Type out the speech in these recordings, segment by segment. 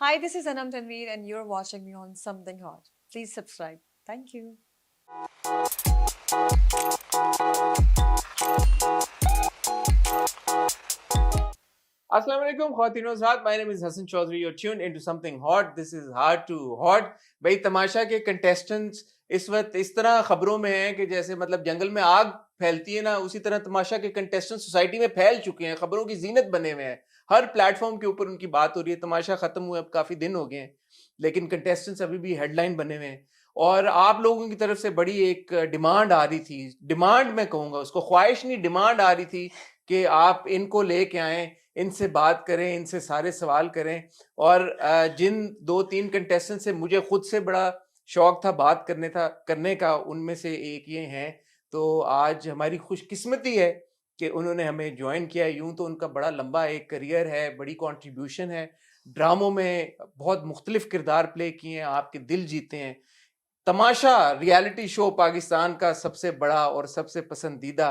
Hi, this is Anam Tanveer, and you're watching me on Something Hot. Please subscribe. Thank you. Assalamu alaikum, ख़वातीनो ज़ात. My name is Hassan Chaudhary. You're tuned into something hot. This is hard to hot. भाई तमाशा के contestants इस वक्त इस तरह खबरों में हैं कि जैसे मतलब जंगल में आग फैलती है ना, उसी तरह तमाशा के contestants सोसाइटी में फैल चुके हैं, खबरों की जीनत बने हुए हैं. हर प्लेटफॉर्म के ऊपर उनकी बात हो रही है. तमाशा खत्म हुए अब काफी दिन हो गए हैं, लेकिन contestants अभी भी हेडलाइन बने हुए हैं. और आप लोगों की तरफ से बड़ी एक डिमांड आ रही थी, डिमांड मैं कहूंगा उसको, ख्वाहिश नहीं, डिमांड आ रही थी कि आप इनको लेके आएं, इनसे बात करें, इनसे सारे सवाल करें. और जिन 2-3 कंटेस्टेंट से मुझे खुद से बड़ा शौक था बात करने का, उनमें से एक ये हैं. तो आज हमारी खुशकिस्मती है कि उन्होंने हमें ज्वाइन किया. यूं तो उनका बड़ा लंबा एक करियर है, बड़ी कंट्रीब्यूशन है, ड्रामों में बहुत मुख्तलिफ किरदार प्ले किए हैं, आपके दिल जीते हैं. तमाशा रियलिटी शो पाकिस्तान का सबसे बड़ा और सबसे पसंदीदा,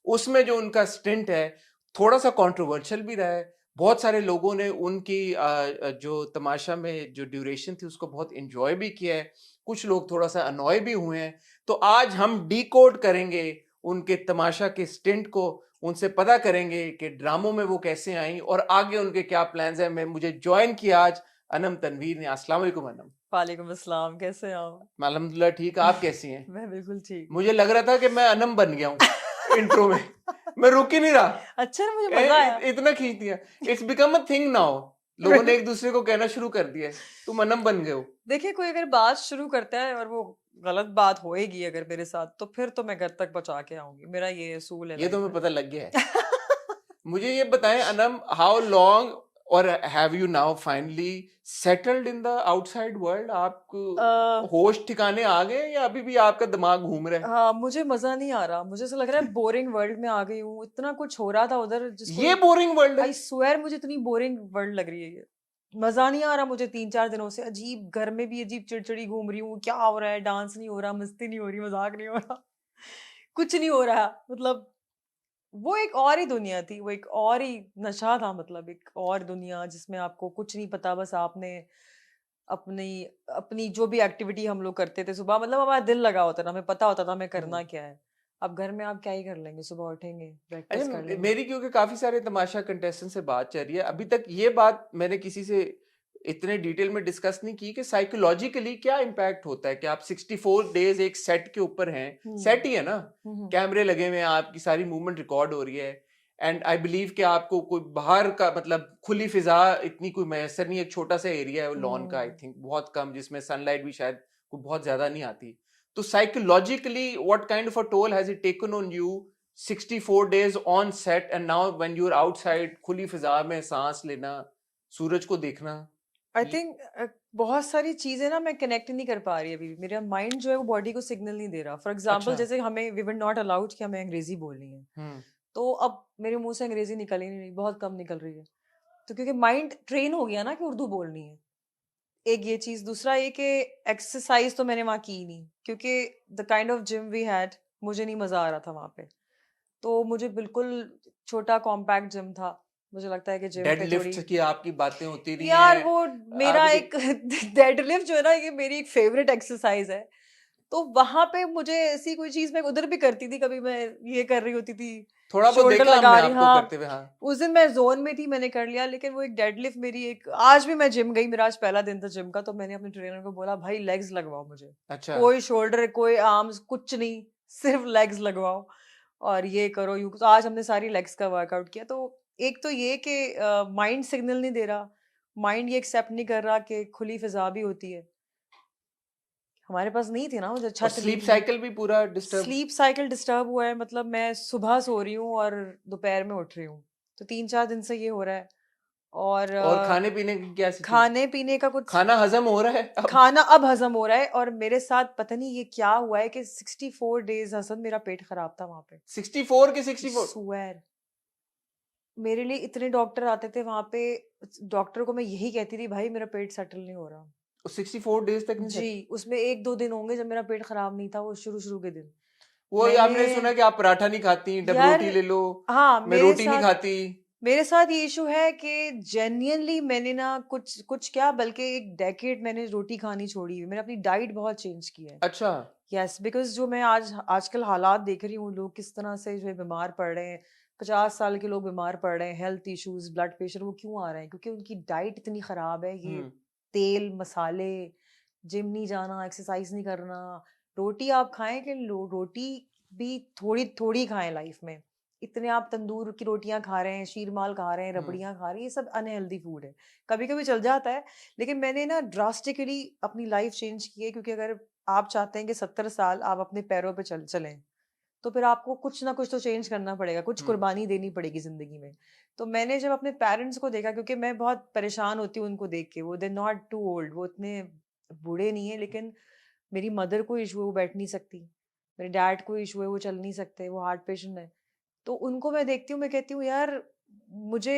उसमें जो उनका स्टिंट है थोड़ा सा कंट्रोवर्शियल भी रहा है. बहुत सारे लोगों ने उनकी जो तमाशा में जो ड्यूरेशन थी उसको बहुत एंजॉय भी किया है. कुछ लोग थोड़ा सा अनॉय भी हुए हैं. तो आज हम डीकोड करेंगे उनके तमाशा के स्टिंट को, उनसे पता करेंगे कि ड्रामों में वो कैसे आई और आगे उनके क्या प्लान्स हैं. मुझे ज्वाइन किया आज अनम तनवीर ने. अस्सलाम वालेकुम अनम. वालेकुम अस्सलाम, कैसे हैं आप? मैं अल्हम्दुलिल्लाह ठीक. आप कैसी हैं? मैं बिल्कुल ठीक हूँ। मुझे लग रहा था कि मैं अनम बन गया हूँ इंट्रो में. मैं रुक ही नहीं रहा. अच्छा है, मुझे मजा आया. इतना खींच दिया. It's become a thing now. लोगों ने एक दूसरे को कहना शुरू कर दिया है, तुम अनम बन गए हो. देखिए, कोई अगर बात शुरू करता है और वो गलत बात होएगी अगर मेरे साथ, तो फिर तो मैं घर तक पहुंचा के आऊंगी. मेरा ये असूल है ये तो लाइफ हमें में. पता लग गया है. मुझे ये बताएं अनम, हाउ लॉन्ग और have you now finally settled in the outside world? आप होश ठिकाने आ गए या अभी भी आपका दिमाग घूम रहा है? हाँ, मुझे मजा नहीं आ रहा. मुझे ऐसा लग रहा है बोरिंग वर्ल्ड में आ गई हूँ. इतना कुछ हो रहा था उधर जिसको ये बोरिंग वर्ल्ड है? आई स्वेयर मुझे इतनी बोरिंग वर्ल्ड लग रही है ये. मजा नहीं आ रहा मुझे. 3-4 दिनों से अजीब, घर में भी अजीब चिड़चिड़ी घूम रही हूँ. क्या हो रहा है? डांस नहीं हो रहा, मस्ती नहीं हो रही, मजाक नहीं हो रहा. कुछ नहीं हो रहा. मतलब वो एक और ही दुनिया थी, वो एक और ही नशा था. मतलब एक और दुनिया जिसमें आपको कुछ नहीं पता, बस आपने अपनी अपनी जो भी एक्टिविटी हम लोग करते थे सुबह, मतलब हमारा दिल लगा होता था, हमें पता होता था हमें करना क्या है. अब घर में आप क्या ही कर लेंगे? सुबह उठेंगे, ब्रेकफास्ट कर अच्छा, लेंगे. मेरी क्योंकि काफी सारे तमाशा कंटेस्टेंट से बात चल रही है, अभी तक ये बात मैंने किसी से इतने डिटेल में डिस्कस नहीं की कि साइकोलॉजिकली क्या इम्पैक्ट होता है कि आप 64 डेज एक सेट के ऊपर हैं. सेट ही है ना, कैमरे लगे हुए हैं, आपकी सारी मूवमेंट रिकॉर्ड हो रही है. एंड आई बिलीव कि आपको कोई बाहर का मतलब खुली फिजा इतनी कोई मैसर नहीं. एक छोटा सा एरिया है लॉन का, आई थिंक बहुत कम, जिसमें सनलाइट भी शायद कोई बहुत ज्यादा नहीं आती. तो psychologically what kind of a toll has it taken on you 64 days on set and now when you're outside, खुली फिजा में सांस लेना, सूरज को देखना? आई थिंक बहुत सारी चीजें ना मैं कनेक्ट नहीं कर पा रही अभी भी. मेरा माइंड जो है वो बॉडी को सिग्नल नहीं दे रहा. फॉर एग्जाम्पल, अच्छा. जैसे हमें वी वर नॉट अलाउड कि हमें अंग्रेजी बोलनी है, हम्म. तो अब मेरे मुंह से अंग्रेजी निकल ही नहीं रही, बहुत कम निकल रही है. तो क्योंकि माइंड ट्रेन हो गया ना कि उर्दू बोलनी है. एक ये चीज. दूसरा ये कि एक्सरसाइज तो मैंने वहाँ की ही नहीं, क्योंकि the kind of gym we had, मुझे नहीं मजा आ रहा था वहाँ पे. तो मुझे बिल्कुल छोटा कॉम्पैक्ट जिम था. मुझे लगता है कि जिम डेड पे थोड़ी, लिफ्ट की आपकी बातें होती रही यार हैं. वो मेरा आपके एक डेडलिफ्ट जो है ना, ये मेरी एक फेवरेट एक्सरसाइज है. तो वहां पे मुझे ऐसी कोई चीज मैं उधर भी करती थी. कभी मैं ये कर रही होती थी, थोड़ा बहुत शोल्डर देखा लगा हमने रही. आपको हाँ, करते हुए. हाँ. उस दिन मैं जोन में थी, मैंने कर लिया. लेकिन वो एक डेडलिफ्ट मेरी एक, आज भी मैं जिम गई, मेरा आज पहला दिन था जिम का, तो मैंने अपने ट्रेनर को बोला भाई लेग्स लगवाओ मुझे. अच्छा. कोई शोल्डर, कोई आर्म्स, कुछ नहीं, सिर्फ लेग्स लगवाओ और ये करो यू. तो आज हमने सारी लेग्स का वर्कआउट किया. तो एक तो ये कि माइंड सिग्नल नहीं दे रहा. माइंड ये एक्सेप्ट नहीं कर रहा कि खुली फिजा भी होती है. हमारे पास नहीं थी ना, मुझे और छत नहीं स्लीप थी. साइकिल भी पूरा डिस्टर्ब. स्लीप साइकिल डिस्टर्ब हुआ है. मतलब मैं सुबह सो रही हूँ और दोपहर में उठ रही हूँ. तो 3-4 दिन से ये हो रहा है. और और खाने पीने की क्या सिचुएशन? खाने पीने का कुछ, खाना हजम हो रहा है अब? खाना अब हजम हो रहा है. और मेरे साथ पता नहीं ये क्या हुआ है कि 64 डेज हसन मेरा पेट खराब था वहां पे. 64 के 64? स्वेयर, मेरे लिए इतने डॉक्टर आते थे वहां पे. डॉक्टर को मैं यही कहती थी भाई मेरा पेट सेटल नहीं हो रहा. 64 डेज तक नहीं जी, सेट? उसमें 1-2 दिन होंगे जब मेरा पेट खराब नहीं था, वो शुरू शुरू के दिन. वो मैंने, आपने सुना कि आप पराठा नहीं खाती, डब यार रोटी ले लो. हाँ, मैं मेरे रोटी नहीं साथ खाती. मेरे साथ ये इशू है कि जेन्युइनली मैंने ना कुछ कुछ क्या बल्कि एक डेकेड मैंने रोटी खानी छोड़ी है। मैंने अपनी डाइट बहुत चेंज की है। अच्छा। यस, बिकॉज़ जो मैं आजकल हालात देख रही हूँ, लोग किस तरह से जो है बीमार पड़ रहे हैं। 50 साल के लोग बीमार पड़ रहे हैं, हेल्थ इश्यूज़, ब्लड प्रेशर, वो क्यों आ रहे हैं? क्योंकि उनकी डाइट इतनी ख़राब है। ये हुँ, तेल, मसाले, जिम नहीं जाना, एक्सरसाइज़ नहीं करना। रोटी आप खाएँ कि लो रोटी भी थोड़ी-थोड़ी खाएँ लाइफ़ में। इतने आप तंदूर की रोटियाँ खा रहे हैं, शीरमाल खा रहे हैं, हुँ, रबड़ियाँ खा रहे हैं, ये सब अनहेल्दी फूड है। कभी-कभी चल जाता है, लेकिन मैंने ना ड्रास्टिकली अपनी लाइफ़ चेंज की है, क्योंकि अगर आप चाहते हैं कि 70 साल आप अपने पैरों पे चलें, तो फिर आपको कुछ ना कुछ तो चेंज करना पड़ेगा, कुछ हुँ, कुर्बानी देनी पड़ेगी ज़िंदगी में। तो मैंने जब अपने पेरेंट्स को देखा, क्योंकि मैं बहुत परेशान होती हूँ उनको देख के, वो they are not too old, वो इतने बूढ़े नहीं हैं, लेकिन मेरी मदर को इश्यू है, वो बैठ नहीं सकती। मेरे डैड को इश्यू है, वो चल नहीं सकते, वो हार्ट पेशेंट है। तो उनको मैं देखती हूँ, मैं कहती हूँ यार, मुझे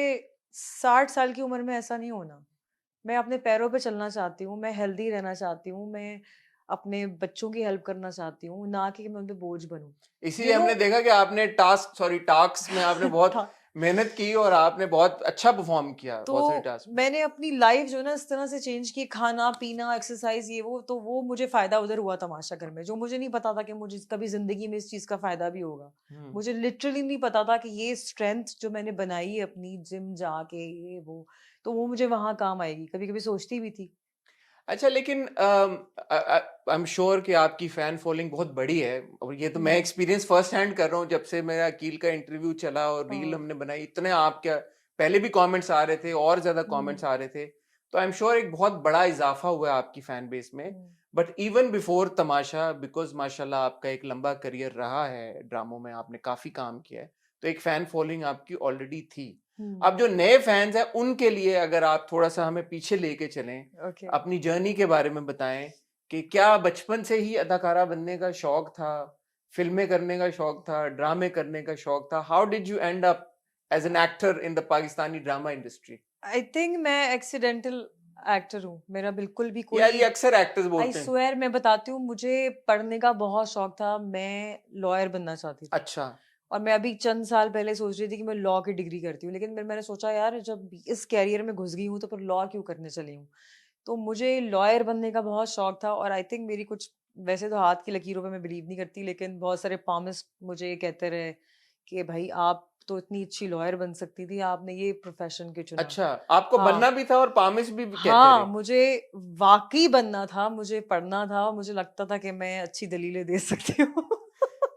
60 साल की उम्र में ऐसा नहीं होना। मैं अपने पैरों पे चलना चाहती हूँ, मैं हेल्दी रहना चाहती हूँ, मैं अपने बच्चों की हेल्प करना चाहती हूँ, ना कि मैं उन पे बोझ बनूँ। इसीलिए यू नो हमने देखा कि आपने टास्क्स में आपने बहुत था मेहनत की और आपने बहुत अच्छा परफ़ॉर्म किया तो बहुत सारे टास्क में। मैंने अपनी लाइफ जो है ना इस तरह से चेंज की, खाना-पीना, एक्सरसाइज़, ये वो, तो वो मुझे फ़ायदा उधर हुआ तमाशा घर में, जो मुझे नहीं पता था कि मुझे कभी ज़िंदगी में इस चीज़ का फ़ायदा भी होगा। हुँ। मुझे लिटरली नहीं पता था कि ये स्ट्रेंथ जो मैंने बनाई है अपनी जिम जाके, ये वो, तो वो मुझे वहाँ काम आएगी। कभी-कभी सोचती भी थी। अच्छा लेकिन आई एम श्योर कि आपकी फैन फॉलोइंग बहुत बड़ी है और ये तो मैं हुँ, एक्सपीरियंस फर्स्ट हैंड कर रहा हूँ जब से मेरा अकील का इंटरव्यू चला और रील हाँ। हमने बनाई इतने आपके पहले भी कमेंट्स आ रहे थे और ज्यादा हुँ, कमेंट्स आ रहे थे तो आई एम श्योर एक बहुत बड़ा इजाफा हुआ है आपकी फैन बेस में हुँ, but even before Tamasha because माशाल्लाह आपका एक लंबा करियर रहा है ड्रामों में आपने काफी काम किया है तो एक फैन फॉलोइंग आपकी ऑलरेडी थी हुँ, अब जो नए फैंस हैं उनके लिए अगर आप थोड़ा सा हमें पीछे लेके चलें ओके। अपनी जर्नी के बारे में बताएं कि क्या बचपन से ही अदाकारा बनने का शौक था फिल्में करने का शौक था ड्रामे करने का शौक था how did you end up as an actor in the Pakistani drama industry I think मैं एक्सीडेंटल एक्टर हूँ। मेरा बिल्कुल भी कोई, यार ये अक्सर एक्टर्स आई बोलते हैं स्वेयर, मैं बताती हूँ, मुझे पढ़ने का बहुत शौक था। मैं लॉयर बनना चाहती थी। अच्छा और मैं अभी चंद साल पहले सोच रही थी कि मैं लॉ की डिग्री करती हूँ, लेकिन फिर मैंने सोचा यार, जब इस कैरियर में घुस गई हूँ तो फिर लॉ क्यों करने चली हूँ। तो मुझे लॉयर बनने का बहुत शौक था, और आई थिंक मेरी कुछ, वैसे तो हाथ की लकीरों पे मैं बिलीव नहीं करती, लेकिन बहुत सारे palmist मुझे ये कहते रहे कि भाई, आप तो इतनी अच्छी लॉयर बन सकती थी, आपने ये प्रोफेशन क्यों चुना। अच्छा आपको हाँ, बनना भी था और पामिश भी कहते हाँ, रहे मुझे वाक़ई बनना था, मुझे पढ़ना था, मुझे लगता था कि मैं अच्छी दलीलें दे सकती हूँ।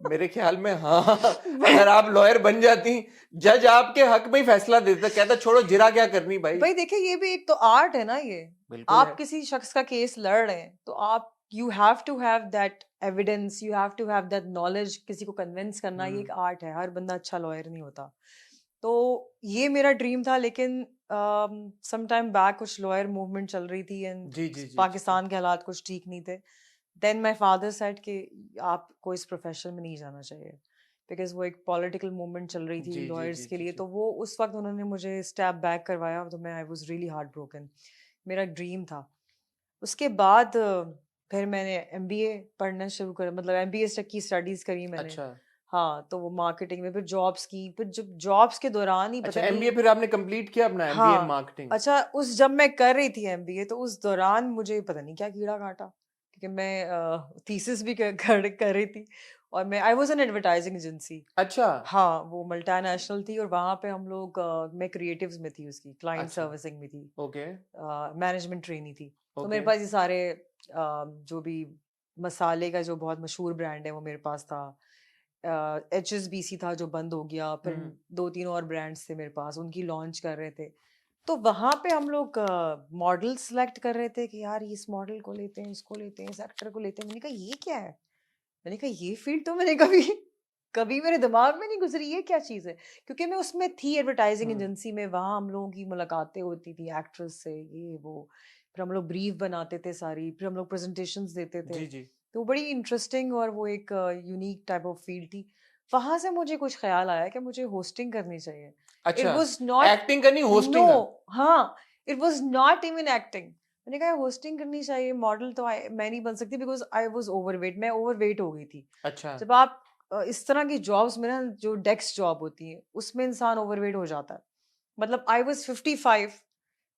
मेरे ख्याल में हाँ मैं अगर आप लॉयर बन जाती जज आपके हक में ही फैसला देता कहता छोड़ो जिरा क्या करनी भाई भाई देखिए, ये भी एक तो आर्ट है ना ये। बिल्कुल आप है किसी शख्स का केस लड़ रहे हैं, तो आप, you have to have that evidence, you have to have that knowledge, किसी को कन्विंस करना, ये हम्म एक आर्ट है। हर बंदा अच्छा लॉयर नहीं होता। तो ये मेरा ड्रीम था, लेकिन सम टाइम बैक कुछ लॉयर मूवमेंट चल रही थी, एंड जी जी जी जी जी पाकिस्तान के हालात कुछ ठीक नहीं थे। देन माय फादर सेड कि आपको इस प्रोफेशन में नहीं जाना चाहिए, बिकॉज वो एक पॉलिटिकल मूवमेंट चल रही थी जी जी लॉयर्स जी के जी लिए। जी तो वो उस वक्त उन्होंने मुझे स्टेप बैक करवाया, तो मैं, I was really heart broken. मेरा ड्रीम था। उसके बाद फिर मैंने एमबीए पढ़ना शुरू कर, मतलब एमबीए तक की स्टडीज करी मैंने। अच्छा हाँ, तो वो मार्केटिंग में, फिर जॉब्स की, फिर जब जॉब्स के दौरान ही पता अच्छा नहीं। एमबीए फिर आपने कंप्लीट किया अपना एमबीए इन हाँ, मार्केटिंग अच्छा, उस जब मैं कर रही थी एमबीए, तो उस दौरान मुझे पता नहीं क्या कीड़ा काटा, क्योंकि मैं थीसिस भी कर रही थी, और मैं, I was an advertising agency. अच्छा हाँ, वो मल्टीनेशनल थी, और वहाँ पे हम लोग, मैं क्रिएटिव्स में थी, उसकी क्लाइंट अच्छा सर्विसिंग में थी, ओके मैनेजमेंट ट्रेनी थी। तो मेरे ओके पास ये सारे जो भी मसाले का जो बहुत मशहूर ब्रांड है, वो मेरे पास था। एचएसबीसी था जो बंद हो गया, फिर हम्म 2-3 और ब्रांड्स थे मेरे पास, उनकी लॉन्च कर रहे थे। तो वहाँ पे हम लोग मॉडल सेलेक्ट कर रहे थे कि यार, इस मॉडल को लेते हैं, इसको लेते हैं, इस एक्टर को लेते हैं। मैंने कहा ये क्या है? मैंने कहा ये फील्ड तो मैंने कभी कभी मेरे दिमाग में नहीं गुजरी, ये क्या चीज़ है? क्योंकि मैं उसमें थी एडवर्टाइजिंग हम्म एजेंसी में, वहाँ हम लोगों की मुलाकातें होती थी एक्ट्रेस से, ये वो। फिर हम लोग ब्रीफ बनाते थे सारी, फिर हम लोग प्रेजेंटेशंस देते थे। जी जी तो वो बड़ी इंटरेस्टिंग और वो एक यूनिक टाइप ऑफ फील्ड थी। वहाँ से मुझे कुछ ख्याल आया कि मुझे होस्टिंग करनी चाहिए। इट अच्छा वाज़ नॉट, एक्टिंग करनी नो, होस्टिंग का हाँ, it was not even acting. मैंने कहा होस्टिंग करनी चाहिए, मॉडल तो मैं नहीं बन सकती, बिकॉज़ आई वाज़ ओवरवेट, मैं ओवरवेट हो गई थी। अच्छा जब आप इस तरह की जॉब्स में ना, जो डेस्क जॉब होती है, उसमें इंसान ओवरवेट हो जाता है। मतलब आई वाज 55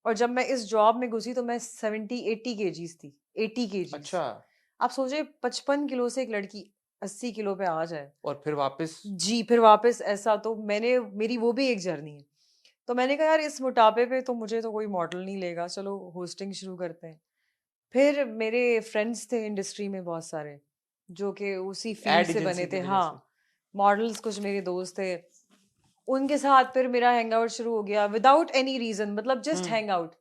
और जब मैं इस जॉब में घुसी तो मैं 70-80 केजीज थी, 80 केजीज। अच्छा, आप सोचिए 55 किलो से एक लड़की 80 किलो पे आ जाए। और फिर वापस जी, फिर वापस ऐसा तो मेरी वो भी एक जर्नी है। तो मैंने कहा यार इस मोटापे पे तो मुझे तो कोई मॉडल नहीं लेगा, चलो होस्टिंग शुरू करते हैं। फिर मेरे फ्रेंड्स थे इंडस्ट्री में बहुत सारे, जो कि उसी फील्ड एड से एजेंसी बने की थे। वजह से? हाँ, मॉडल्स कुछ मेरे दोस्त थे, उनके साथ फिर मेरा हैंग आउट शुरू हो गया विदाउट एनी रीज़न, मतलब जस्ट हुँ, हैंग आउट।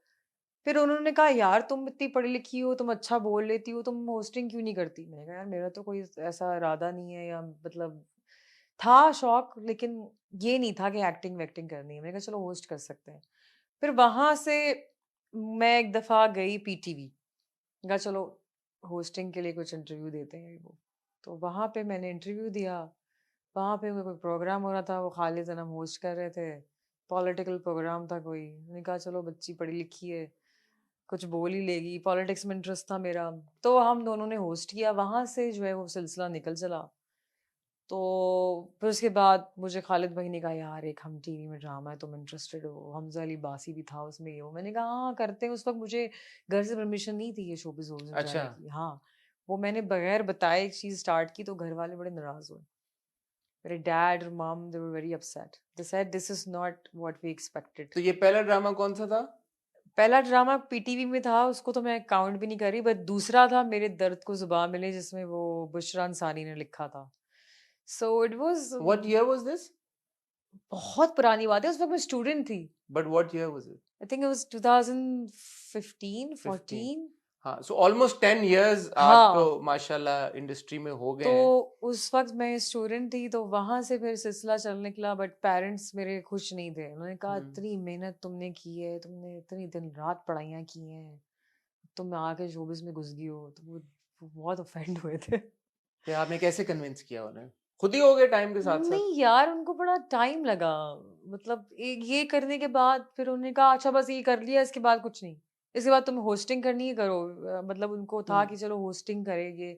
फिर उन्होंने कहा यार तुम इतनी पढ़ी लिखी हो, तुम अच्छा बोल लेती हो, तुम होस्टिंग क्यों नहीं करती? मैंने कहा यार मेरा तो कोई ऐसा इरादा नहीं है, या मतलब था शौक, लेकिन ये नहीं था कि एक्टिंग वैक्टिंग करनी है। मैंने कहा चलो होस्ट कर सकते हैं। फिर वहां से मैं एक दफा गई पीटीवी, कहा चलो होस्टिंग के लिए कुछ इंटरव्यू देते हैं वो। तो वहां पे मैंने इंटरव्यू दिया। वहां पे कोई प्रोग्राम हो रहा था, वो खालिद अनम होस्ट कर रहे थे, पॉलिटिकल प्रोग्राम था कोई। मैंने कहा चलो बच्ची पढ़ी लिखी है, कुछ बोल ही लेगी, पॉलिटिक्स में इंटरेस्ट था मेरा। तो हम दोनों ने होस्ट किया, वहां से जो है वो सिलसिला निकल चला। तो फिर उसके बाद मुझे खालिद भाई ने कहा यार एक हम टीवी में ड्रामा है, तुम इंटरेस्टेड हो? हमजा अली बासी भी था उसमें, ये वो। मैंने कहा हाँ करते हैं। उस वक्त मुझे घर से परमिशन नहीं थी ये शोबिज़ हाउस में अच्छा। जाने की। हाँ, वो मैंने बगैर बताए एक चीज स्टार्ट की तो घर वाले बड़े नाराज हुए। मेरे डैड और mom they were very upset, they said this is not what we expected. तो ये पहला ड्रामा कौन-सा था? पहला ड्रामा पीटीवी में था, उसको तो मैं काउंट भी नहीं कर रही, बट दूसरा था मेरे दर्द को जुबान मिले, जिसमें वो बुशरा अंसारी ने लिखा था। So it was what year was this? बहुत पुरानी बात है, उस वक्त मैं स्टूडेंट थी। But what year was it? I think it was 2015 15। 14। हाँ, सो ऑलमोस्ट 10 इयर्स आपको हाँ, माशाल्लाह इंडस्ट्री में हो गए तो हैं। उस वक्त मैं स्टूडेंट थी, तो वहां से फिर सिलसिला चल निकला। बट पेरेंट्स मेरे खुश नहीं थे, उन्होंने कहा हुँ। इतनी मेहनत तुमने की है, तुमने इतनी दिन रात पढ़ाइयाँ की हैं, तुम आके शोबिस में घुस गई हो। तो वो बहुत ऑफेंड हुए थे। फिर आपने कैसे कन्विंस किया उन्हें? खुद ही हो गए टाइम के साथ-साथ? नहीं यार, उनको बड़ा टाइम लगा। मतलब ये करने के बाद फिर उन्होंने कहा अच्छा बस ये कर लिया, इसके बाद कुछ नहीं, इसके बाद तुम्हें होस्टिंग करनी है करो। मतलब उनको था हुँ। कि चलो होस्टिंग करेंगे,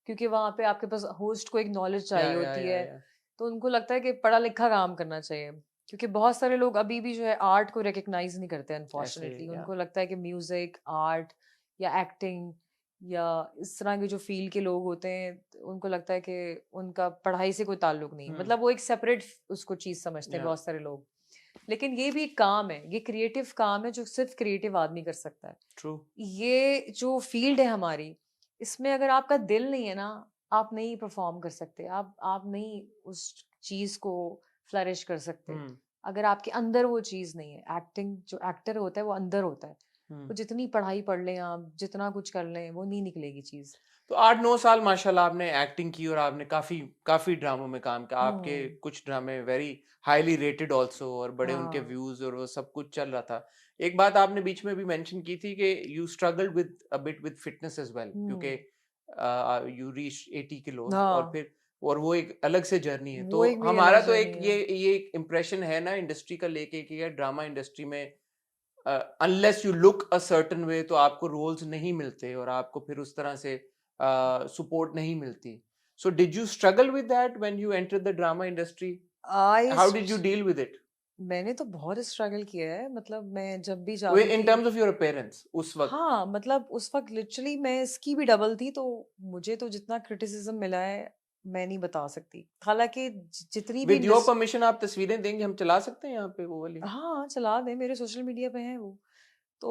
क्योंकि वहां पे आपके पास होस्ट को एक नॉलेज चाहिए होती है। या। तो उनको लगता है कि पढ़ा लिखा काम करना चाहिए, क्योंकि बहुत सारे लोग अभी भी जो है आर्ट को रिकग्नाइज नहीं करते ऐसे अनफॉर्चुनेटली। या उनको लगता है कि म्यूजिक आर्ट या एक्टिंग या इस तरह के जो फील्ड के लोग होते हैं, उनको लगता है कि उनका पढ़ाई से कोई ताल्लुक नहीं है। हुँ, मतलब वो एक सेपरेट उसको चीज समझते हैं या बहुत सारे लोग। लेकिन ये भी एक काम है, ये क्रिएटिव काम है जो सिर्फ क्रिएटिव आदमी कर सकता है। ट्रू। ये जो फील्ड है हमारी, इसमें अगर आपका दिल नहीं है ना, आप नहीं परफॉर्म कर सकते, आप नहीं उस चीज को फ्लरिश कर सकते। हुँ, अगर आपके अंदर वो चीज नहीं है, एक्टिंग जो एक्टर होता है वो अंदर होता है। हुँ। वो जितनी पढ़ाई पढ़ लें आप, जितना कुछ कर लें, वो नहीं निकलेगी चीज। तो 8-9 साल माशाल्लाह आपने एक्टिंग की और आपने काफ़ी काफ़ी ड्रामों में काम किया। आपके हम्म। कुछ ड्रामे वेरी हाइली रेटेड आल्सो और बड़े उनके हाँ। व्यूज़ और वो सब कुछ चल रहा था। एक बात आपने बीच में भी मेंशन की थी कि you struggled with a bit with fitness as well क्योंकि हम्म। यू रीच्ड 80 किलोज़ और हाँ, फिर और वो एक अलग से जर्नी है। तो वो एक मेरी अलग हमारा तो एक जर्नी है। ये एक इम्प्रेशन है ना इंडस्ट्री का लेके कि यार ड्रामा इंडस्ट्री में unless you look a certain way तो आपको रोल्स नहीं मिलते और आपको फिर उस तरह से सपोर्ट नहीं मिलती। So did you struggle with that when you entered the drama industry? I how did you deal with it? मैंने तो बहुत स्ट्रगल किया है, मतलब मैं जब भी वे जाती इन थी। टर्म्स ऑफ योर अपीयरेंस उस वक्त? हाँ, मतलब उस वक़्त लिटरली मैं इसकी भी डबल थी, तो मुझे तो जितना क्रिटिसिज़्म मिला है, मैं नहीं बता सकती। हालाँकि जितनी भी विद योर इंडस्ट परमिशन आप तस्वीरें देंगे, हम चला सकते हैं यहाँ पे वो वाली? हाँ, चला दें, मेरे सोशल मीडिया पे हैं वो। तो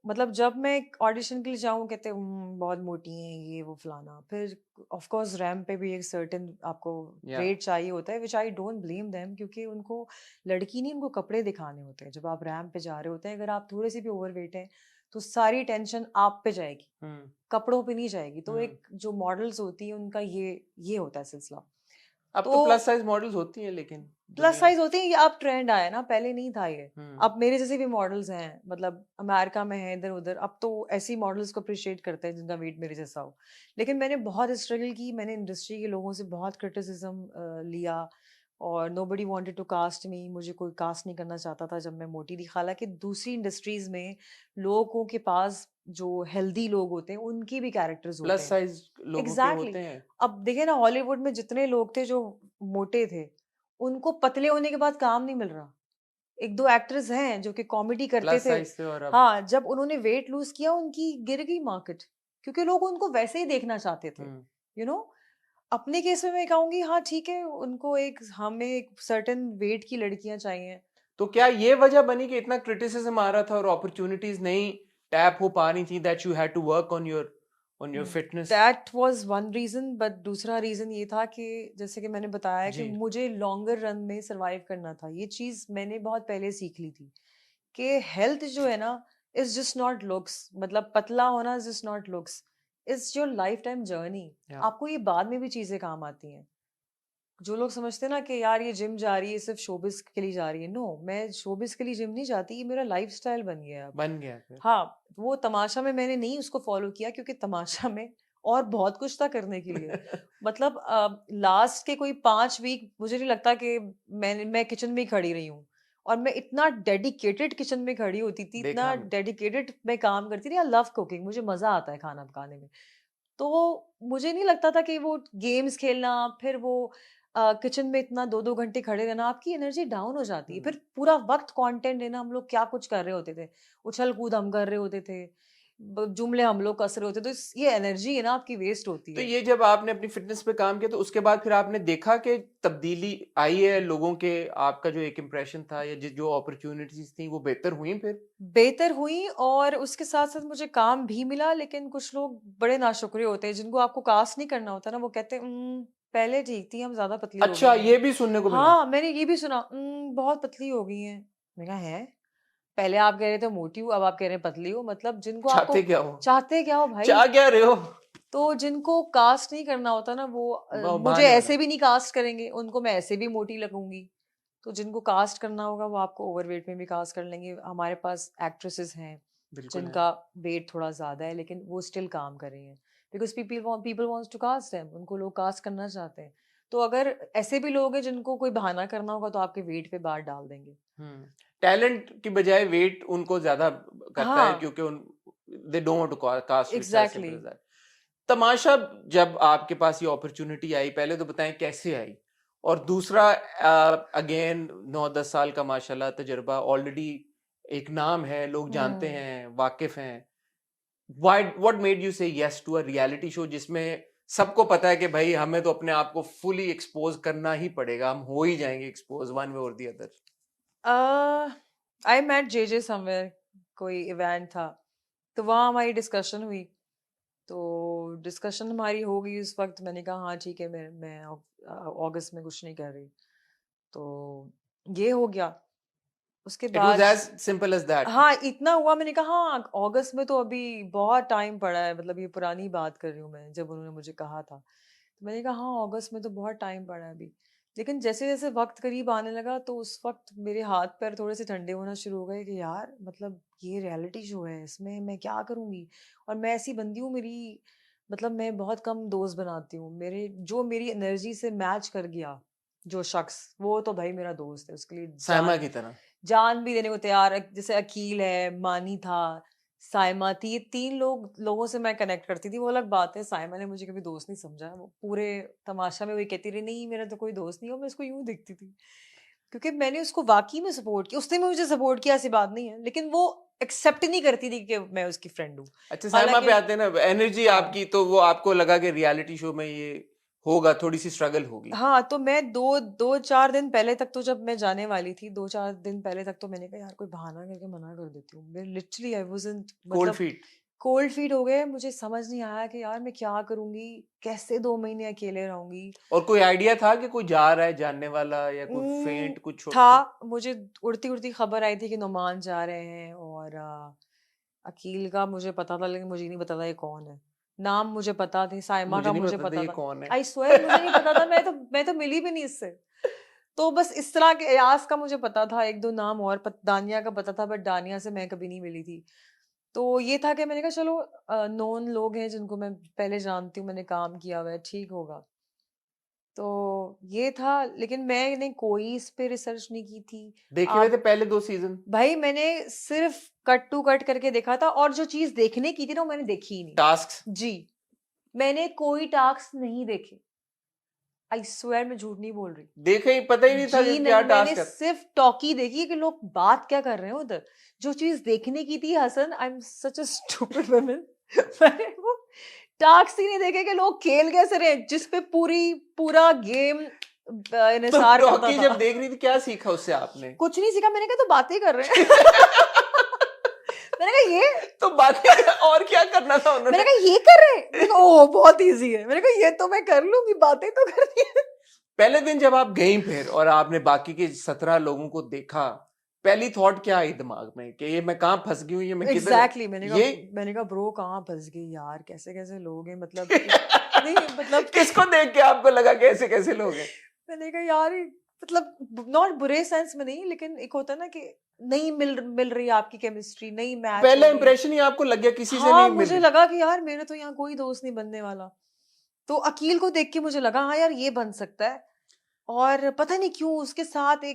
मतलब जब मैं एक ऑडिशन के लिए जाऊँ, कहते हैं बहुत मोटी हैं, ये वो फलाना। फिर ऑफ कोर्स रैंप पे भी एक सर्टेन आपको या वेट चाहिए होता है, which I don't blame them, क्योंकि उनको लड़की नहीं, उनको कपड़े दिखाने होते हैं। जब आप रैंप पे जा रहे होते हैं, अगर आप थोड़े-से भी ओवरवेट हैं, तो सारी टेंशन आप पे जाएगी, हुँ, कपड़ों पे नहीं जाएगी। तो हुँ। एक जो मॉडल्स होती हैं, उनका ये होता है सिलसिला। अब तो तो प्लस साइज मॉडल्स होती हैं लेकिन प्लस दुनिया। साइज़ होती है, ये अब ट्रेंड आया ना, पहले नहीं था ये। हुँ, अब मेरे जैसे भी मॉडल्स हैं, मतलब अमेरिका में हैं, इधर-उधर, अब तो ऐसी मॉडल्स को अप्रिशिएट करते हैं जिनका वेट मेरे जैसा हो। लेकिन मैंने बहुत स्ट्रगल की, मैंने इंडस्ट्री के लोगों से बहुत क्रिटिसिज़्म लिया, और nobody wanted to cast me, मुझे कोई कास्ट नहीं करना चाहता था जब मैं मोटी थी। हालाँकि दूसरी इंडस्ट्रीज़ में लोगों के पास जो हेल्दी लोग होते हैं, उनकी भी कैरेक्टर्स होते प्लस हैं। साइज लोगों के एग्ज़ैक्टली। होते हैं। अब देखिए ना, हॉलीवुड में जितने लोग थे जो मोटे थे, उनको पतले होने के बाद काम नहीं मिल रहा। एक दो एक्टर्स हैं जो कि कॉमेडी करते प्लस थे। साइज से और अब हाँ, जब उन्होंने वेट लूज किया उनकी गिर गई मार्केट, क्योंकि लोग उनको वैसे ही देखना चाहते थे। हम्म, यू नो अपने केस में मैं कहूंगी हाँ ठीक है, उनको एक हमें एक सर्टेन वेट की लड़कियां चाहिए। तो क्या ये वजह बनी कि इतना क्रिटिसिज्म आ रहा था और अपॉर्चुनिटीज नहीं टैप हो पा रही थी, that you had to work on your fitness? That was one reason, but दूसरा रीजन ये था कि जैसे कि मैंने बताया कि जी। मुझे लॉन्गर रन में सरवाइव करना था। ये चीज मैंने बहुत पहले सीख ली थी कि हेल्थ जो है ना इज जस्ट नॉट लुक्स, मतलब पतला होना is just not looks, it's your life time journey. या आपको ये बाद में भी चीजें काम आती हैं। जो लोग समझते हैं ना कि यार ये जिम जा रही है सिर्फ शोबिस के लिए जा रही है, नो, मैं शोबिस के लिए जिम नहीं जाती, ये मेरा लाइफस्टाइल बन गया है अब। बन गया फिर। हाँ, वो तमाशा में मैंने नहीं उसको फॉलो किया, क्योंकि तमाशा में और बहुत कुछ था करने के लिए। मतलब लास्ट के कोई 5 वीक मुझे नहीं लगता कि मैं किचन में ही खड़ी रही हूँ। और मैं इतना डेडिकेटेड किचन में खड़ी होती थी, देखा इतना मैं। डेडिकेटेड मैं काम करती थी। आई लव कुकिंग, मुझे मज़ा आता है खाना पकाने में। तो मुझे नहीं लगता था कि वो गेम्स खेलना, फिर वो किचन में इतना 2-2 घंटे खड़े रहना, आपकी एनर्जी डाउन हो जाती है। हम्म। फिर पूरा वक़्त कंटेंट लेना, हम लोग क्या कुछ कर रहे होते थे। उछल-कूद हम कर रहे होते थे, जुमले हम लोग कस रहे होते थे, तो ये एनर्जी है ना आपकी वेस्ट होती तो है। ये जब आपने अपनी फिटनेस पे काम किया तो उसके बाद फिर आपने देखा कि तब्दीली आई है लोगों के, आपका जो एक इम्प्रेशन था या जो अपॉर्चुनिटीज थी वो बेहतर हुई फिर? बेहतर हुई और उसके साथ-साथ मुझे काम भी मिला, लेकिन कुछ लोग बड़े नाशुक्रे होते हैं, जिनको आपको कास्ट नहीं करना होता ना, वो कहते हैं पहले ठीक थी, हम ज़्यादा पतली हो अच्छा, गई हैं। ये भी सुनने को मिला। हाँ, मैंने ये भी सुना, बहुत पतली हो गई हैं। मैंने कहा, हैं? पहले आप कह रहे थे मोटी हूँ, अब आप कह रहे हैं पतली हो, मतलब जिनको आपको चाहते क्या हो? चाहते क्या हो भाई? चाह क्या रहे हो? तो जिनको कास्ट नहीं करना होता ना, वो मुझे बहाने बना। ऐसे भी नहीं कास्ट करेंगे, उनको मैं ऐसे भी मोटी लगूंगी। तो जिनको कास्ट करना होगा वो आपको ओवरवेट में भी कास्ट कर लेंगे। हमारे पास एक्ट्रेसेस हैं बिल्कुल है। जिनका वेट थोड़ा ज्यादा है, लेकिन वो स्टिल काम कर रही हैं, because people wants to cast them, उनको लोग कास्ट करना चाहते हैं। तो अगर ऐसे भी लोग हैं जिनको कोई बहाना करना होगा, तो आपके वेट पे बात डाल देंगे। हम्म। टैलेंट की बजाय वेट उनको ज्यादा करता है हाँ, क्योंकि उन they don't want to cast, it's as exactly simple as that. Tamasha जब आपके पास ये अपॉर्चुनिटी आई, पहले तो बताएं कैसे आई, और दूसरा अगेन 9-10 साल का माशाल्लाह तजुर्बा, ऑलरेडी एक नाम है, लोग जानते हम्म हैं, वाकिफ हैं। What made you say yes to a reality show जिसमें सबको पता है कि भाई हमें तो अपने आप को फुली एक्सपोज करना ही पड़ेगा, हम हो ही जाएंगे एक्सपोज वन वे और the other? I met J somewhere, कोई इवेंट था, तो वहाँ हमारी डिस्कशन हुई। तो डिस्कशन हमारी हो गई उस वक्त, मैंने कहा हाँ ठीक है, मैं अगस्त में कुछ नहीं कर रही। तो ये हो गया। उसके इट वाज बाद एज सिंपल एज दैट। हाँ, इतना हुआ, मैंने कहा हाँ अगस्त में तो अभी बहुत टाइम पड़ा है, मतलब ये पुरानी बात कर रही हूँ मैं, जब उन्होंने मुझे कहा था। तो मैंने कहा हाँ अगस्त में तो बहुत टाइम पड़ा है अभी। लेकिन जैसे जैसे वक्त करीब आने लगा, तो उस वक्त मेरे हाथ पैर थोड़े से ठंडे होना शुरू हो गए कि यार मतलब ये रियलिटी शो है, इसमें मैं क्या करूँगी? और मैं ऐसी बंदी हूँ, मेरी मतलब मैं बहुत कम दोस्त बनाती हूँ। मेरी एनर्जी से मैच कर गया जो शख्स, वो तो भाई मेरा दोस्त है, उसके लिए साइमा की तरह। जान भी देने को तैयार है। जैसे अकील है, मानी था, साइमा थी, ये 3 लोगों से मैं कनेक्ट करती थी। वो अलग बात है, साइमा ने मुझे कभी दोस्त नहीं समझा। वो पूरे तमाशा में वही कहती रही, नहीं मेरा तो कोई दोस्त नहीं है, और मैं उसको यूँ देखती थी। क्योंकि मैंने उसको वाक़ई में सपोर्ट किया, उसने भी मुझे सपोर्ट किया, ऐसी बात नहीं है। लेकिन वो एक्सेप्ट नहीं करती थी कि मैं उसकी फ्रेंड हूँ। अच्छा, साइमा पे हालाँकि आते हैं ना, एनर्जी हाँ। आपकी, तो वो आपको लगा कि रियलिटी शो में ये होगा, थोड़ी सी स्ट्रगल होगी। हाँ, तो मैं 2-4 दिन पहले तक, तो जब मैं जाने वाली थी, 2-4 दिन पहले तक तो मैंने कहा यार कोई बहाना करके मना कर देती हूँ। मैं लिटरली आई वाज़न्ट, कोल्ड मतलब फीट। कोल्ड फीट हो गए। मुझे समझ नहीं आया कि यार मैं क्या करूँगी? कैसे 2 महीने अकेले रहूँगी? और कोई आइडिया था कि कोई जा रहा है जानने वाला, या कोई उम, फेंट कुछ था, मुझे उड़ती-उड़ती खबर आई थी कि नुमान जा रहे हैं, और अकील का मुझे पता था, लेकिन मुझे नहीं पता था ये कौन है। नाम मुझे पता थे, साइमा मुझे का नहीं मुझे पता था पता ये था। कौन है। आई स्वेयर मुझे नहीं पता था, मैं तो मिली भी नहीं इससे। तो बस इस तरह के, एयाज का मुझे पता था, 1-2 नाम और दानिया का पता था, बट दानिया से मैं कभी नहीं मिली थी। तो ये था कि मैंने कहा चलो नोन लोग हैं जिनको मैं पहले जानती हूँ, मैंने काम किया हुआ है, ठीक होगा। तो ये था, लेकिन मैंने कोई इस पे रिसर्च नहीं की थी। देखे हुए थे आप पहले 2 सीजन? भाई मैंने सिर्फ कट टू कट करके देखा था, और जो चीज़ देखने की थी ना वो मैंने देखी ही नहीं। टास्क? जी, मैंने कोई टास्क नहीं देखे। आई स्वेयर मैं झूठ नहीं बोल रही। देखे ही पता ही नहीं था जी कि क्या नहीं, मैंने टास्क है। सिर्फ टॉकी देखी कि लोग बात क्या कर रहे हैं उधर। जो चीज देखने की थी Hasan, I am such a stupid woman, मैंने वो टास्क ही नहीं देखे कि लोग खेल कैसे रहे हैं, जिस पे पूरा गेम तो इंहिसार करता टॉकी जब था। देख रही थी क्या सीखा उससे आपने? कुछ नहीं सीखा, मैंने कहा तो बातें कर रहे हैं। मैंने कहा ये तो बातें और क्या करना था मैंने उन्होंने? कहा ये कर रहे हैं, मैंने कहा ओह बहुत इजी है, मैंने कहा ये तो मैं कर लूंगी, बातें तो करनी है। पहले दिन जब आप गई फिर और आपने बाकी के 17 लोगों को देखा, पहली थॉट क्या आई दिमाग में कि ये मैं कहाँ फंस गई हूँ, ये मैं किधर एग्जैक्टली ये मैंने कहा ब्रो कहाँ फंस गई यार, कैसे कैसे लोग हैं, मतलब नहीं मतलब किसको देख के आपको लगा कि ऐसे कैसे लोग हैं? मैंने कहा यार मतलब नॉट बुरे सेंस में नहीं, लेकिन एक होता है ना कि नहीं मिल रही आपकी केमिस्ट्री, नहीं मैच हो पहला रही। इंप्रेशन ही आपको लग गया किसी से हाँ नहीं मिल मुझे रही? लगा कि यार मेरे तो यहाँ कोई दोस्त नहीं बनने वाला। तो अकील को देख के मुझे लगा हाँ यार ये बन सकता है। और पता नहीं क्यों उसके साथ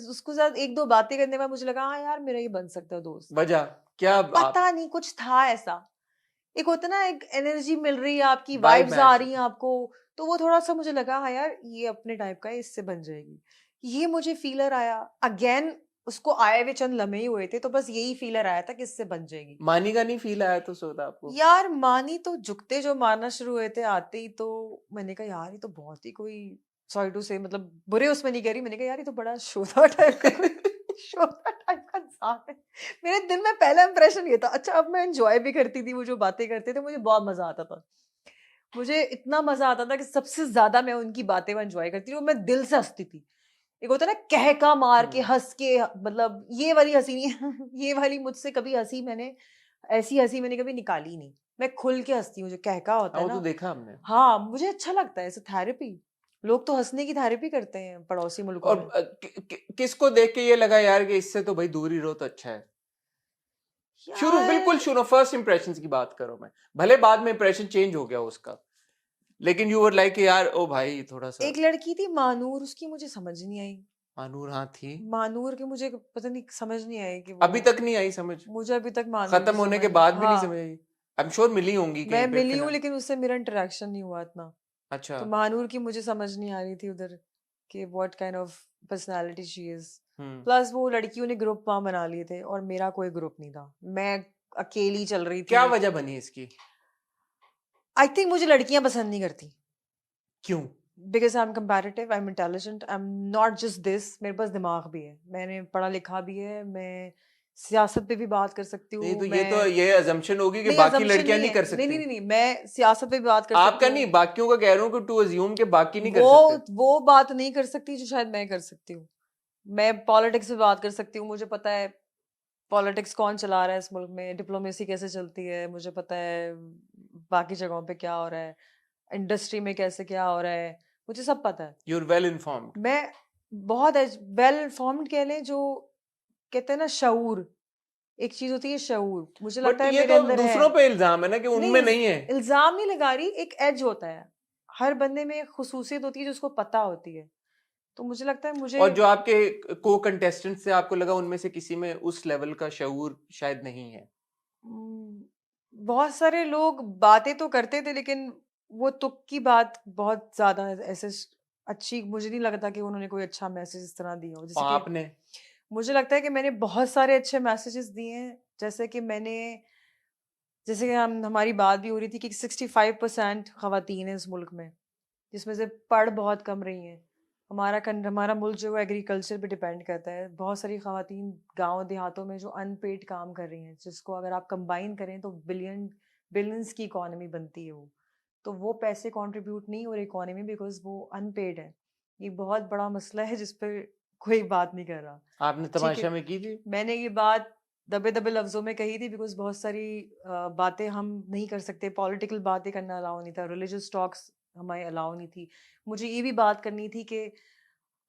उसके साथ एक दो बातें करने के बाद मुझे लगा हाँ यार मेरा ये बन सकता है दोस्त। वजह क्या आप? पता नहीं कुछ था ऐसा। एक होता है ना, एक एनर्जी मिल रही है आपकी, वाइब वाइब्स आ मैच रही हैं आपको। तो वो थोड़ा सा मुझे लगा हाँ यार ये अपने टाइप का है, इससे बन जाएगी। ये मुझे फीलर आया अगेन। उसको आए हुए चंद लम्हे ही हुए थे, तो बस यही फीलर आया था कि इससे बन जाएगी। मानी का नहीं फील आया तो सोता आपको? यार मानी तो झुकते जो मारना शुरू हुए थे आते ही, तो मैंने कहा यार ये तो बहुत ही कोई, सॉरी टू से मतलब बुरे उसमें नहीं कह रही, मैंने कहा यार ये तो बड़ा शोधा टाइप का कोई शोधा टाइप का इंसान है। मेरे दिल में पहला इंप्रेशन ये था। अच्छा अब मैं एंजॉय भी करती थी, वो जो बातें करते थे मुझे बहुत मजा आता था। मुझे इतना मजा आता था कि सबसे ज्यादा मैं उनकी बातें में एंजॉय करती थी और मैं दिल से हंसती थी। एक होता है ना कहका मार के हंस के, मतलब ये वाली हंसी नहीं ये वाली मुझसे कभी हंसी मैंने, ऐसी हंसी मैंने कभी निकाली नहीं। मैं खुल के हंसती हूँ, जो कहका होता हाँ है वो तो ना। देखा हमने। हाँ मुझे अच्छा लगता है ऐसे थेरेपी। लोग तो हंसने की थेरेपी करते हैं पड़ोसी मुल्कों और में। किसको देख के ये लगा यार कि इससे तो भाई दूर ही रहो तो अच्छा है? शुरू बिल्कुल यार शुरू फर्स्ट इंप्रेशन की बात करो मैं। भले बाद में इंप्रेशन चेंज हो गया उसका, लेकिन यू वर लाइक यार ओ भाई थोड़ा सा। एक लड़की थी मानूर, उसकी मुझे समझ नहीं आई। मानूर हाँ थी। मानूर के मुझे पता नहीं समझ नहीं आई कि वो, अभी तक नहीं आई समझ? मुझे अभी तक मानूर खत्म की होने के समझ। बाद भी नहीं समझ हाँ आई? आई एम श्योर मिली होंगी मैं कहीं पे मिली हूँ फिलहाल। लेकिन उससे मेरा इंटरेक्शन नहीं हुआ इतना। अच्छा। तो महानूर की मुझे समझ नहीं आ रही थी उधर कि what kind of personality she is. Hmm. Plus वो लड़कियों ने ग्रुप वहां बना लिए थे और मेरा कोई ग्रुप नहीं था, मैं अकेली चल रही थी। क्या वजह बनी इसकी? आई थिंक मुझे लड़कियां पसंद नहीं करती, क्यों? Because I am comparative, I am intelligent, I am not just this, मेरे पास दिमाग भी है, मैंने पढ़ा लिखा भी है, मैं सियासत पे भी बात कर सकती नहीं हूँ। तो ये तो मैं ये अजम्पशन होगी कि नहीं बाकी असम्पशन लड़कियां नहीं नहीं है, कर नहीं नहीं सकती। नहीं नहीं, मैं सियासत पे भी बात कर सकती आपका हूँ। नहीं बाकियों का कह रहा हूँ कि टू अज्यूम के बाकी नहीं कर वो सकते। वो बात नहीं कर सकती जो शायद मैं कर सकती हूँ। मैं पॉलिटिक्स पे बात कर सकती हूँ, मुझे पता है पॉलिटिक्स कौन चला रहा है इस मुल्क में, डिप्लोमेसी कैसे चलती है, मुझे पता है बाकी जगहों पे क्या हो रहा है, इंडस्ट्री में कैसे क्या हो रहा है, मुझे सब पता है। You are well informed. मैं बहुत वेल इन्फॉर्म्ड कह लें, जो कहते हैं ना शऊर, एक चीज होती है शऊर, मुझे लगता बट है ये मेरे तो अंदर है। दूसरों पे इल्जाम है ना कि नहीं उनमें नहीं है। इल्जाम नहीं लगा रही, एक एज होता है, हर बंदे में एक खुसूसियत होती है जो उसको पता होती है। तो मुझे लगता है मुझे और जो आपके को कंटेस्टेंट से आपको लगा उनमें से किसी में उस लेवल का शऊर शायद नहीं है? हम्म, बहुत सारे लोग बातें तो करते थे लेकिन वो तुक की बात बहुत ज्यादा ऐसे अच्छी मुझे नहीं लगता कि उन्होंने कोई अच्छा मैसेज इस तरह दिया हो, जैसे और कि आपने? मुझे लगता है कि मैंने बहुत सारे अच्छे मैसेजेस दिए हैं। जैसे कि मैंने, जैसे कि हमारी बात भी हो रही थी कि 65% खवातीन है इस मुल्क में, जिसमें से पढ़ बहुत कम रही हैं। हमारा मुल्क जो है एग्रीकल्चर पे डिपेंड करता है। बहुत सारी खवातीन गांव देहातों में जो अनपेड काम कर रही हैं, जिसको अगर आप कंबाइन करें तो बिलियंस की इकोनॉमी बनती है वो। तो वो पैसे कंट्रीब्यूट नहीं हो रही इकोनॉमी बिकॉज वो अनपेड है। ये बहुत बड़ा मसला है जिस पर कोई बात नहीं कर रहा। आपने ठीक है, तमाशा में की थी? मैंने ये बात दबे दबे लफ्जों में कही थी बिकॉज बहुत सारी बातें हम नहीं कर सकते, पॉलिटिकल बातें करना अलाउ नहीं था, रिलीजियस टॉक्स हमें अलाउ नहीं थी। मुझे ये भी बात करनी थी कि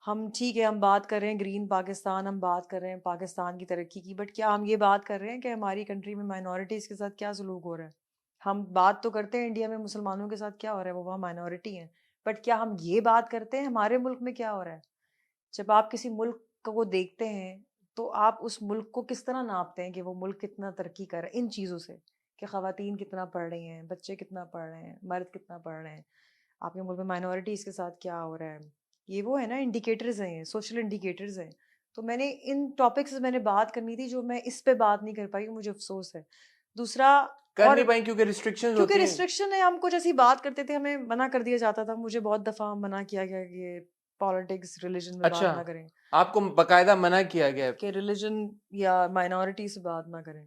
हम ठीक है, हम बात कर रहे हैं ग्रीन पाकिस्तान, हम बात कर रहे हैं पाकिस्तान की तरक्की की, बट क्या हम ये बात कर रहे हैं कि हमारी कंट्री में माइनॉरिटीज़ के साथ क्या सलूक हो रहा है? हम बात तो करते हैं इंडिया में मुसलमानों के साथ क्या हो रहा है, वो वहाँ माइनॉरिटी हैं, बट क्या हम ये बात करते हैं हमारे मुल्क में क्या हो रहा है? जब आप किसी मुल्क को देखते हैं तो आप उस मुल्क को किस तरह नापते हैं कि वो मुल्क कितना तरक्की कर रहा है इन चीज़ों से, कि ख़वातीन कितना पढ़ रही हैं, बच्चे कितना पढ़ रहे हैं, मर्द कितना पढ़ रहे हैं, आपके मुल्क में माइनॉरिटीज़ के साथ क्या हो रहा है, ये वो है ना, इंडिकेटर्स हैं, सोशल इंडिकेटर्स हैं। तो मैंने इन टॉपिक्स मैंने बात करनी थी जो मैं इस पे बात नहीं कर पाई, मुझे अफसोस है। दूसरा, कर और नहीं पाई क्योंकि रिस्ट्रिक्शंस क्योंकि होती हैं। रिस्ट्रिक्शन है, हम कुछ ऐसी बात करते थे, हमें मना कर दिया जाता था, मुझे बहुत दफ़ा मना किया गया कि पॉलिटिक्स, रिलीजन में अच्छा, बात ना करें, आपको बकायदा मना किया गया है। कि रिलीजन या माइनॉरिटी से बात ना करें।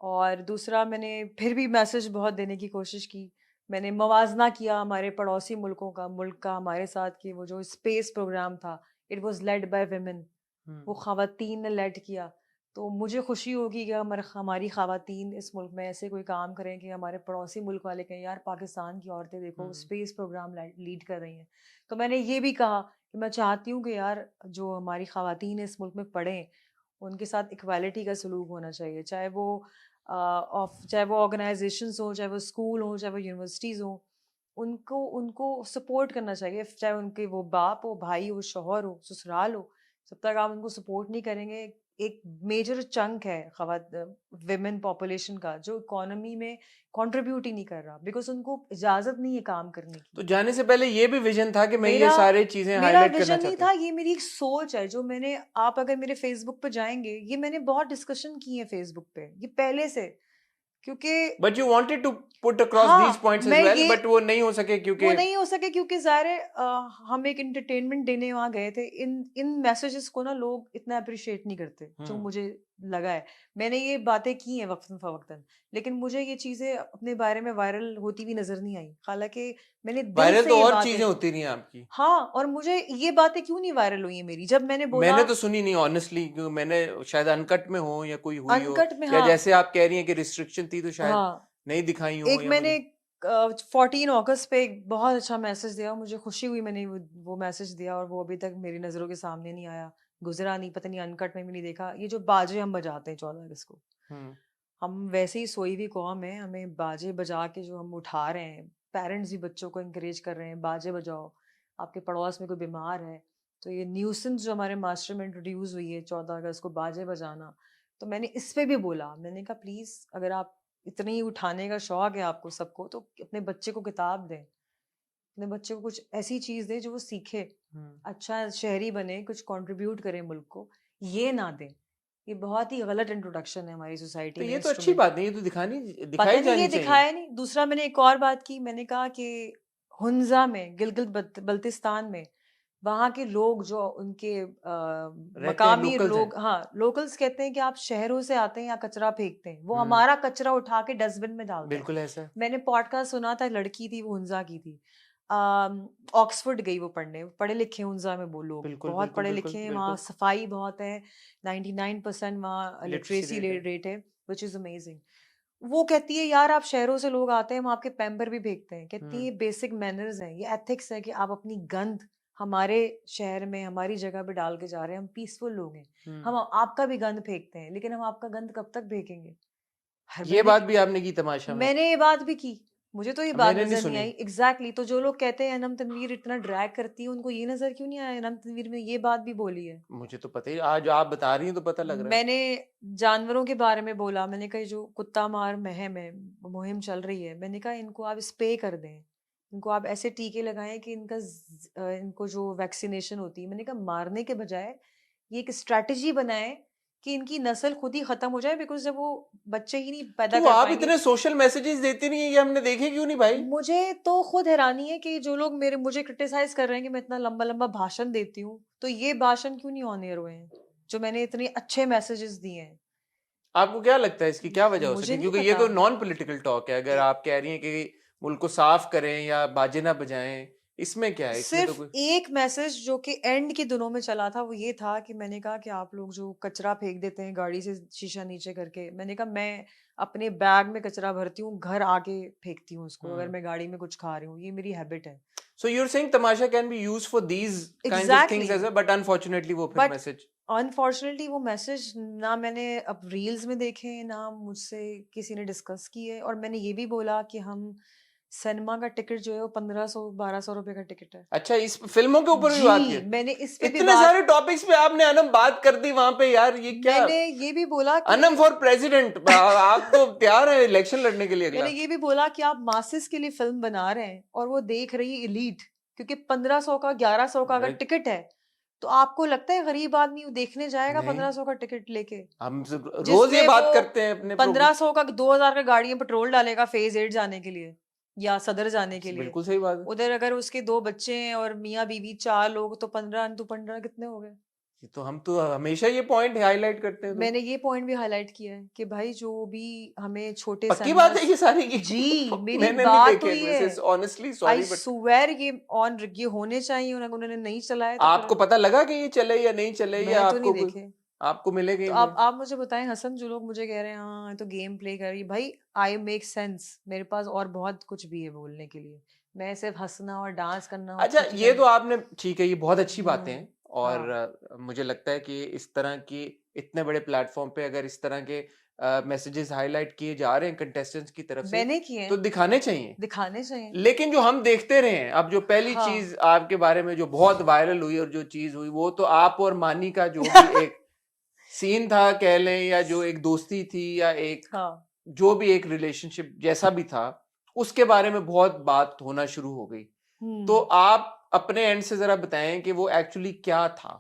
और दूसरा, मैंने फिर भी मैसेज बहुत देने की कोशिश की। मैंने मवाजना किया हमारे पड़ोसी मुल्कों का, मुल्क का हमारे साथ, कि वो जो स्पेस प्रोग्राम था, it was led by women, वो हम्म, ख़वातीन ने लेड किया। तो मुझे खुशी होगी कि हमारी ख़वातीन इस मुल्क में ऐसे कोई काम करें कि हमारे पड़ोसी मुल्क वाले कहें, यार पाकिस्तान की औरतें देखो हम्म, स्पेस प्रोग्राम लीड कर रही हैं। तो मैंने ये भी कहा कि मैं चाहती हूँ कि यार जो हमारी ख़वातीन इस मुल्क में पढ़ें, उनके साथ इक्वालिटी का सलूक होना चाहिए, चाहे वो ऑर्गेनाइजेशंस हों, चाहे वो स्कूल हों, चाहे वो यूनिवर्सिटीज़ हों, उनको उनको सपोर्ट करना चाहिए, चाहे उनके वो बाप हो, भाई हो, शौहर हो, ससुराल हो। जब तक आप उनको सपोर्ट नहीं करेंगे, एक मेजर चंक है विमेन पॉपुलेशन का जो इकोनॉमी में कंट्रीब्यूट ही नहीं कर रहा, बिकॉज उनको इजाज़त नहीं है काम करने की। तो जाने से पहले ये भी विजन था कि मैं ये मेरा सारे चीजें मेरा हाईलाइट करना विजन नहीं चाहता था, हूँ। ये मेरी एक सोच है जो मैंने, आप अगर मेरे फेसबुक पे जाएंगे, ये मैंने बहुत डिस्कशन की है फेसबुक पे, ये पहले से, क्योंकि but you wanted to put across these हाँ, पॉइंट्स एज मैं वेल, ये बट वो नहीं हो सके वो क्योंकि नहीं हो सके क्योंकि ज़ाहिर है हम एक एंटरटेनमेंट देने वहाँ गए थे। इन इन मैसेजेस को ना लोग इतना अप्रिशिएट नहीं करते, जो हम्म, मुझे लगा है। मैंने ये बातें की हैं वक़्तन-फ़वक़्तन, लेकिन मुझे ये चीज़ें अपने बारे में वायरल होती हुई नज़र नहीं आई। हालाँकि मैंने दिल वायरल से तो ये और बातें चीजें की। होती रही हैं आपकी। हाँ, और मुझे ये बातें क्यों नहीं वायरल हुई हैं मेरी, जब मैंने बोला मैंने तो सुनी नहीं ऑनेस्टली, क्योंकि मैंने शायद अनकट में हो या कोई हुई हो, अनकट में, या हाँ, जैसे आप कह रही हैं कि रिस्ट्रिक्शन थी तो शायद हाँ। नहीं दिखाई हो एक या मैंने मुझे। 14 अगस्त पे एक बहुत अच्छा मैसेज दिया, मुझे खुशी हुई मैंने वो मैसेज दिया, और वो अभी तक मेरी नज़रों के सामने नहीं आया, गुज़रा नहीं, पता नहीं अनकट में भी नहीं देखा। ये जो बाजे हम बजाते हैं 14 अगस्त को, हम्म, हम वैसे ही सोई हुई कौम है, हमें बाजे बजा के जो हम उठा रहे हैं, पेरेंट्स भी बच्चों को एनकरेज कर रहे हैं, बाजे बजाओ, आपके पड़ोस में कोई बीमार है, तो ये न्यूसेंस जो हमारे मास्टर में इंट्रोड्यूस हुई है 14 अगस्त को, बाजे बजाना, तो मैंने इस पे भी बोला, मैंने कहा प्लीज़, अगर आप इतनी ही उठाने का शौक है आपको सबको, तो अपने बच्चे को किताब दें, अपने बच्चे को कुछ ऐसी चीज़ दें जो वो सीखे, हम्म। अच्छा शहरी बने, कुछ कंट्रीब्यूट करे मुल्क को, ये ना दें। ये बहुत ही गलत इंट्रोडक्शन है हमारी तो सोसाइटी में ये तो अच्छी इंस्ट्रूमेंट। बात नहीं, ये तो पता दिखाई नहीं ये जानी चाहिए। दिखाया नहीं। दूसरा, मैंने एक और बात की, मैंने कहा कि हुंजा में, बल्तिस्तान में, वहाँ के लोग जो उनके रहते हैं, मकामी लोकल्स हैं। लोग, हाँ, लोकल्स कहते हैं कि आप शहरों से आते हैं या कचरा फेंकते हैं, वो हम्म, हमारा कचरा उठा के डस्टबिन में डालते हैं। बिल्कुल ऐसा है। मैंने पॉडकास्ट सुना था, लड़की थी, वो हुंजा की थी, ऑक्सफोर्ड गई वो पढ़ने, पढ़े लिखे हुंजा में वो लोग, बिल्कुल बहुत बिल्कुल पढ़े बिल्कुल लिखे हैं, वहाँ बिल्कुल। सफाई बहुत है, 99% वहाँ लिटरेसी लिटरेसी रेट है। रेट है, विच इज़ अमेजिंग। वो कहती है, यार आप शहरों से लोग आते हैं, हम आपके पैम्पर भी फेंकते हैं, कहती है हम्म, ये बेसिक मैनर्स हैं, ये एथिक्स है कि आप अपनी गंद हमारे शहर में, हमारी जगह पे डाल के जा रहे हैं, हम पीसफुल लोग हैं, हम्म। हम आपका भी गंद फेंकते हैं, लेकिन हम आपका गंद कब तक फेंकेंगे? हर ये मैंने बात भी आपने की तमाशा में। मैंने ये बात भी की, मुझे तो ये बात मैंने नहीं नजर नहीं सुनी। आई। एग्जैक्टली, तो जो लोग कहते हैं अनम तनवीर इतना ड्रैग करती है, उनको ये नजर क्यों नहीं आया अनम तनवीर में ये बात भी बोली है। मुझे तो पता ही, आज आप बता रही हैं तो पता लग रहा है। मैंने जानवरों के बारे में बोला, मैंने कहा ये जो कुत्ता मार मुहिम है, मुहिम चल रही है, मैंने कहा इनको आप स्प्रे कर दें, इनको आप ऐसे टीके लगाएं कि इनको जो वैक्सीनेशन होती है, मैंने कहा मारने के बजाय ये एक स्ट्रैटेजी बनाएं कि इनकी नस्ल खुद ही खत्म हो जाए, बिकॉज जब वो बच्चे ही नहीं पैदा तो कर आप पाएंगे। इतने सोशल मैसेजेस देती नहीं है, ये हमने देखे क्यों नहीं भाई? मुझे तो खुद हैरानी है कि जो लोग मुझे क्रिटिसाइज कर रहे हैं कि मैं इतना लंबा लंबा भाषण देती हूँ, तो ये भाषण क्यों नहीं ऑन एयर हुए हैं, जो मैंने इतने अच्छे मैसेजेस दिए हैं। आपको क्या लगता है इसकी क्या वजह हो मुझे सकती है? नहीं क्योंकि ये पता। तो नॉन पॉलिटिकल टॉक है, अगर आप कह रही हैं कि मुल्क को साफ करें या बाजे ना बजाएं, इसमें क्या है? इसमें तो सिर्फ कोई। एक मैसेज जो कि एंड के दिनों में चला था, वो ये था कि मैंने कहा कि आप लोग जो कचरा फेंक देते हैं गाड़ी से शीशा नीचे करके, मैंने कहा मैं अपने बैग में कचरा भरती हूँ, घर आके फेंकती हूँ उसको, अगर हम्म। मैं गाड़ी में कुछ खा रही हूँ, ये मेरी हैबिट है। So you are saying Tamasha can be used for these kinds of things exactly, as, but unfortunately वो फिर बट मैसेज। अनफॉर्चुनेटली वो मैसेज ना मैंने अब रील्स में देखे, ना मुझसे किसी ने डिस्कस किए, और मैंने ये भी बोला कि हम सिनेमा का टिकट जो है वो 1500-1200 रुपए का टिकट है। अच्छा, इस फिल्मों के ऊपर भी बात जी, की? मैंने इस पे भी इतने बात सारे टॉपिक्स पे आपने अनम बात कर दी वहां पे यार, ये क्या? मैंने ये भी बोला अनम कि फॉर प्रेसिडेंट, आप तो तैयार है इलेक्शन लड़ने के लिए मैंने अगला। ये भी बोला कि आप मासेस के लिए फिल्म बना रहे हैं और वो देख रही है एलीट, क्योंकि 1500 का 1100 का अगर नहीं, टिकट है तो आपको लगता है गरीब आदमी वो देखने जाएगा नहीं, 1500 का टिकट लेके, हम सब रोज ये जिसमें बात वो करते हैं अपने प्रोग्राम। 1500 का 2000 का गाड़ी में पेट्रोल डालेगा फेज 8 जाने के लिए या सदर जाने के लिए। बिल्कुल सही बात है। उधर अगर उसके 2 बच्चे हैं और मियाँ बीवी 4 लोग तो 15 इंटू 15 कितने हो गए? ये तो हम तो हमेशा ये पॉइंट हाईलाइट करते हैं, तो मैंने ये पॉइंट भी हाईलाइट किया है कि भाई जो भी हमें छोटे पक्की बात है सिनेमास ये सारी की? जी, मेरी मैंने नहीं बात देखे हुई है। वैसे, honestly I sorry, but swear ये होने चाहिए, उन्होंने नहीं चलाए तो आपको फिर पता लगा कि ये चले या नहीं चले, या मैं तो नहीं आपको कोई देखे। आपको मिले तो कहीं पे? आप मुझे बताएं हसन, जो लोग मुझे कह रहे हैं हाँ तो गेम प्ले कर रही है, भाई आई मेक सेंस, मेरे पास और बहुत कुछ भी है बोलने के लिए, मैं सिर्फ हंसना और डांस करना और अच्छा, अच्छी ये चीजें तो आपने ठीक है, ये बहुत अच्छी बातें हैं, और हाँ मुझे लगता है कि इस तरह की इतने बड़े प्लेटफॉर्म पे अगर इस तरह के मैसेजेस हाईलाइट किए जा रहे हैं कंटेस्टेंट्स की तरफ से, मैंने किए तो हैं, दिखाने चाहिए। दिखाने चाहिए। लेकिन जो हम देखते रहे हैं, अब जो पहली हाँ चीज आपके बारे में जो बहुत वायरल हुई और जो चीज हुई, वो तो आप और मानी का जो भी एक सीन था कह लें, या जो एक दोस्ती थी, या एक हाँ जो भी एक रिलेशनशिप जैसा भी था, उसके बारे में बहुत बात होना शुरू हो गई। तो आप अपने एंड से जरा बताएं कि वो एक्चुअली क्या था?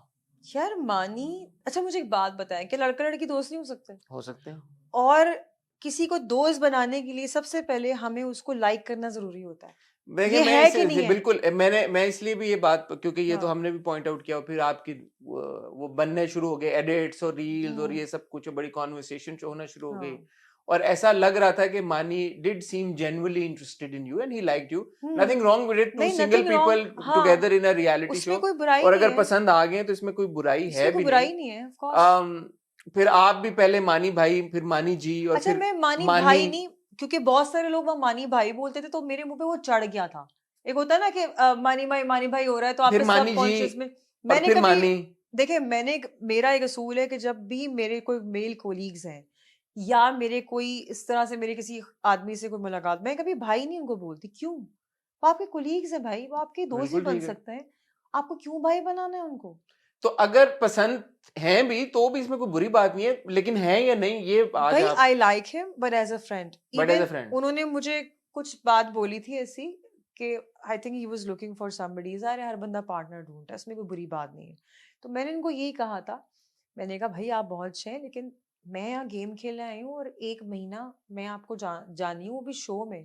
यार मानी, अच्छा मुझे एक बात बताएं, कि लड़का लड़की दोस्त नहीं हो सकते? हो सकते हैं। और किसी को दोस्त बनाने के लिए सबसे पहले हमें उसको लाइक करना जरूरी होता है, देखिए, ये मैं है कि इसे नहीं है? बिल्कुल मैं इसलिए भी ये बात, क्योंकि ये तो हाँ हमने भी पॉइंट आउट किया, और फिर आपकी वो बनने शुरू हो गए एडिट्स और रील्स और ये सब कुछ, बड़ी कॉन्वर्सेशन होना शुरू हो गई, हाँ और ऐसा लग रहा था कि Mani did seem genuinely interested in you and he liked you. Nothing hmm wrong with it, to नहीं, सिंगल नथिंग पीपल रॉन्ग, हाँ टुगेदर इन अ रियलिटी उसमें शो, कोई बुराई और नहीं अगर है, पसंद आ गए तो इसमें कोई बुराई है इसमें कोई भी नहीं। बुराई नहीं है ऑफ कोर्स। फिर आप भी पहले मानी भाई, फिर मानी जी, और अच्छा फिर मैं मानी मानी, भाई नहीं, क्योंकि बहुत सारे लोग वहाँ मानी भाई बोलते थे तो मेरे मुंह पे वो चढ़ गया था। एक होता है ना कि मानी भाई हो रहा है तो फिर आपके मानी जी, सबकॉन्शियस में, और मैंने फिर कभी, मानी। देखिए मेरा एक असूल है कि जब भी मेरे कोई मेल कोलीग्स हैं या मेरे कोई इस तरह से मेरे किसी आदमी से कोई मुलाकात, मैं कभी भाई नहीं उनको बोलती। क्यों? वो आपके कोलीग्स हैं भाई, वो आपके दोस्त भी बिल्कुल बन ठीक है। सकते हैं, आपको क्यों भाई बनाना है उनको? तो अगर पसंद हैं भी तो भी इसमें कोई बुरी बात नहीं है, लेकिन है या नहीं ये आज भाई आप, I like him but as a friend, but as a even friend. उन्होंने मुझे कुछ बात बोली थी ऐसी कि I think he was looking for somebody, यार हर बंदा पार्टनर ढूंढता है, इसमें कोई बुरी बात नहीं है। तो मैंने इनको यही कहा था, मैंने कहा भाई आप बहुत अच्छे हैं लेकिन मैं यहाँ गेम खेलने आई हूँ और 1 महीना मैं आपको जानी हूँ, वो भी शो में।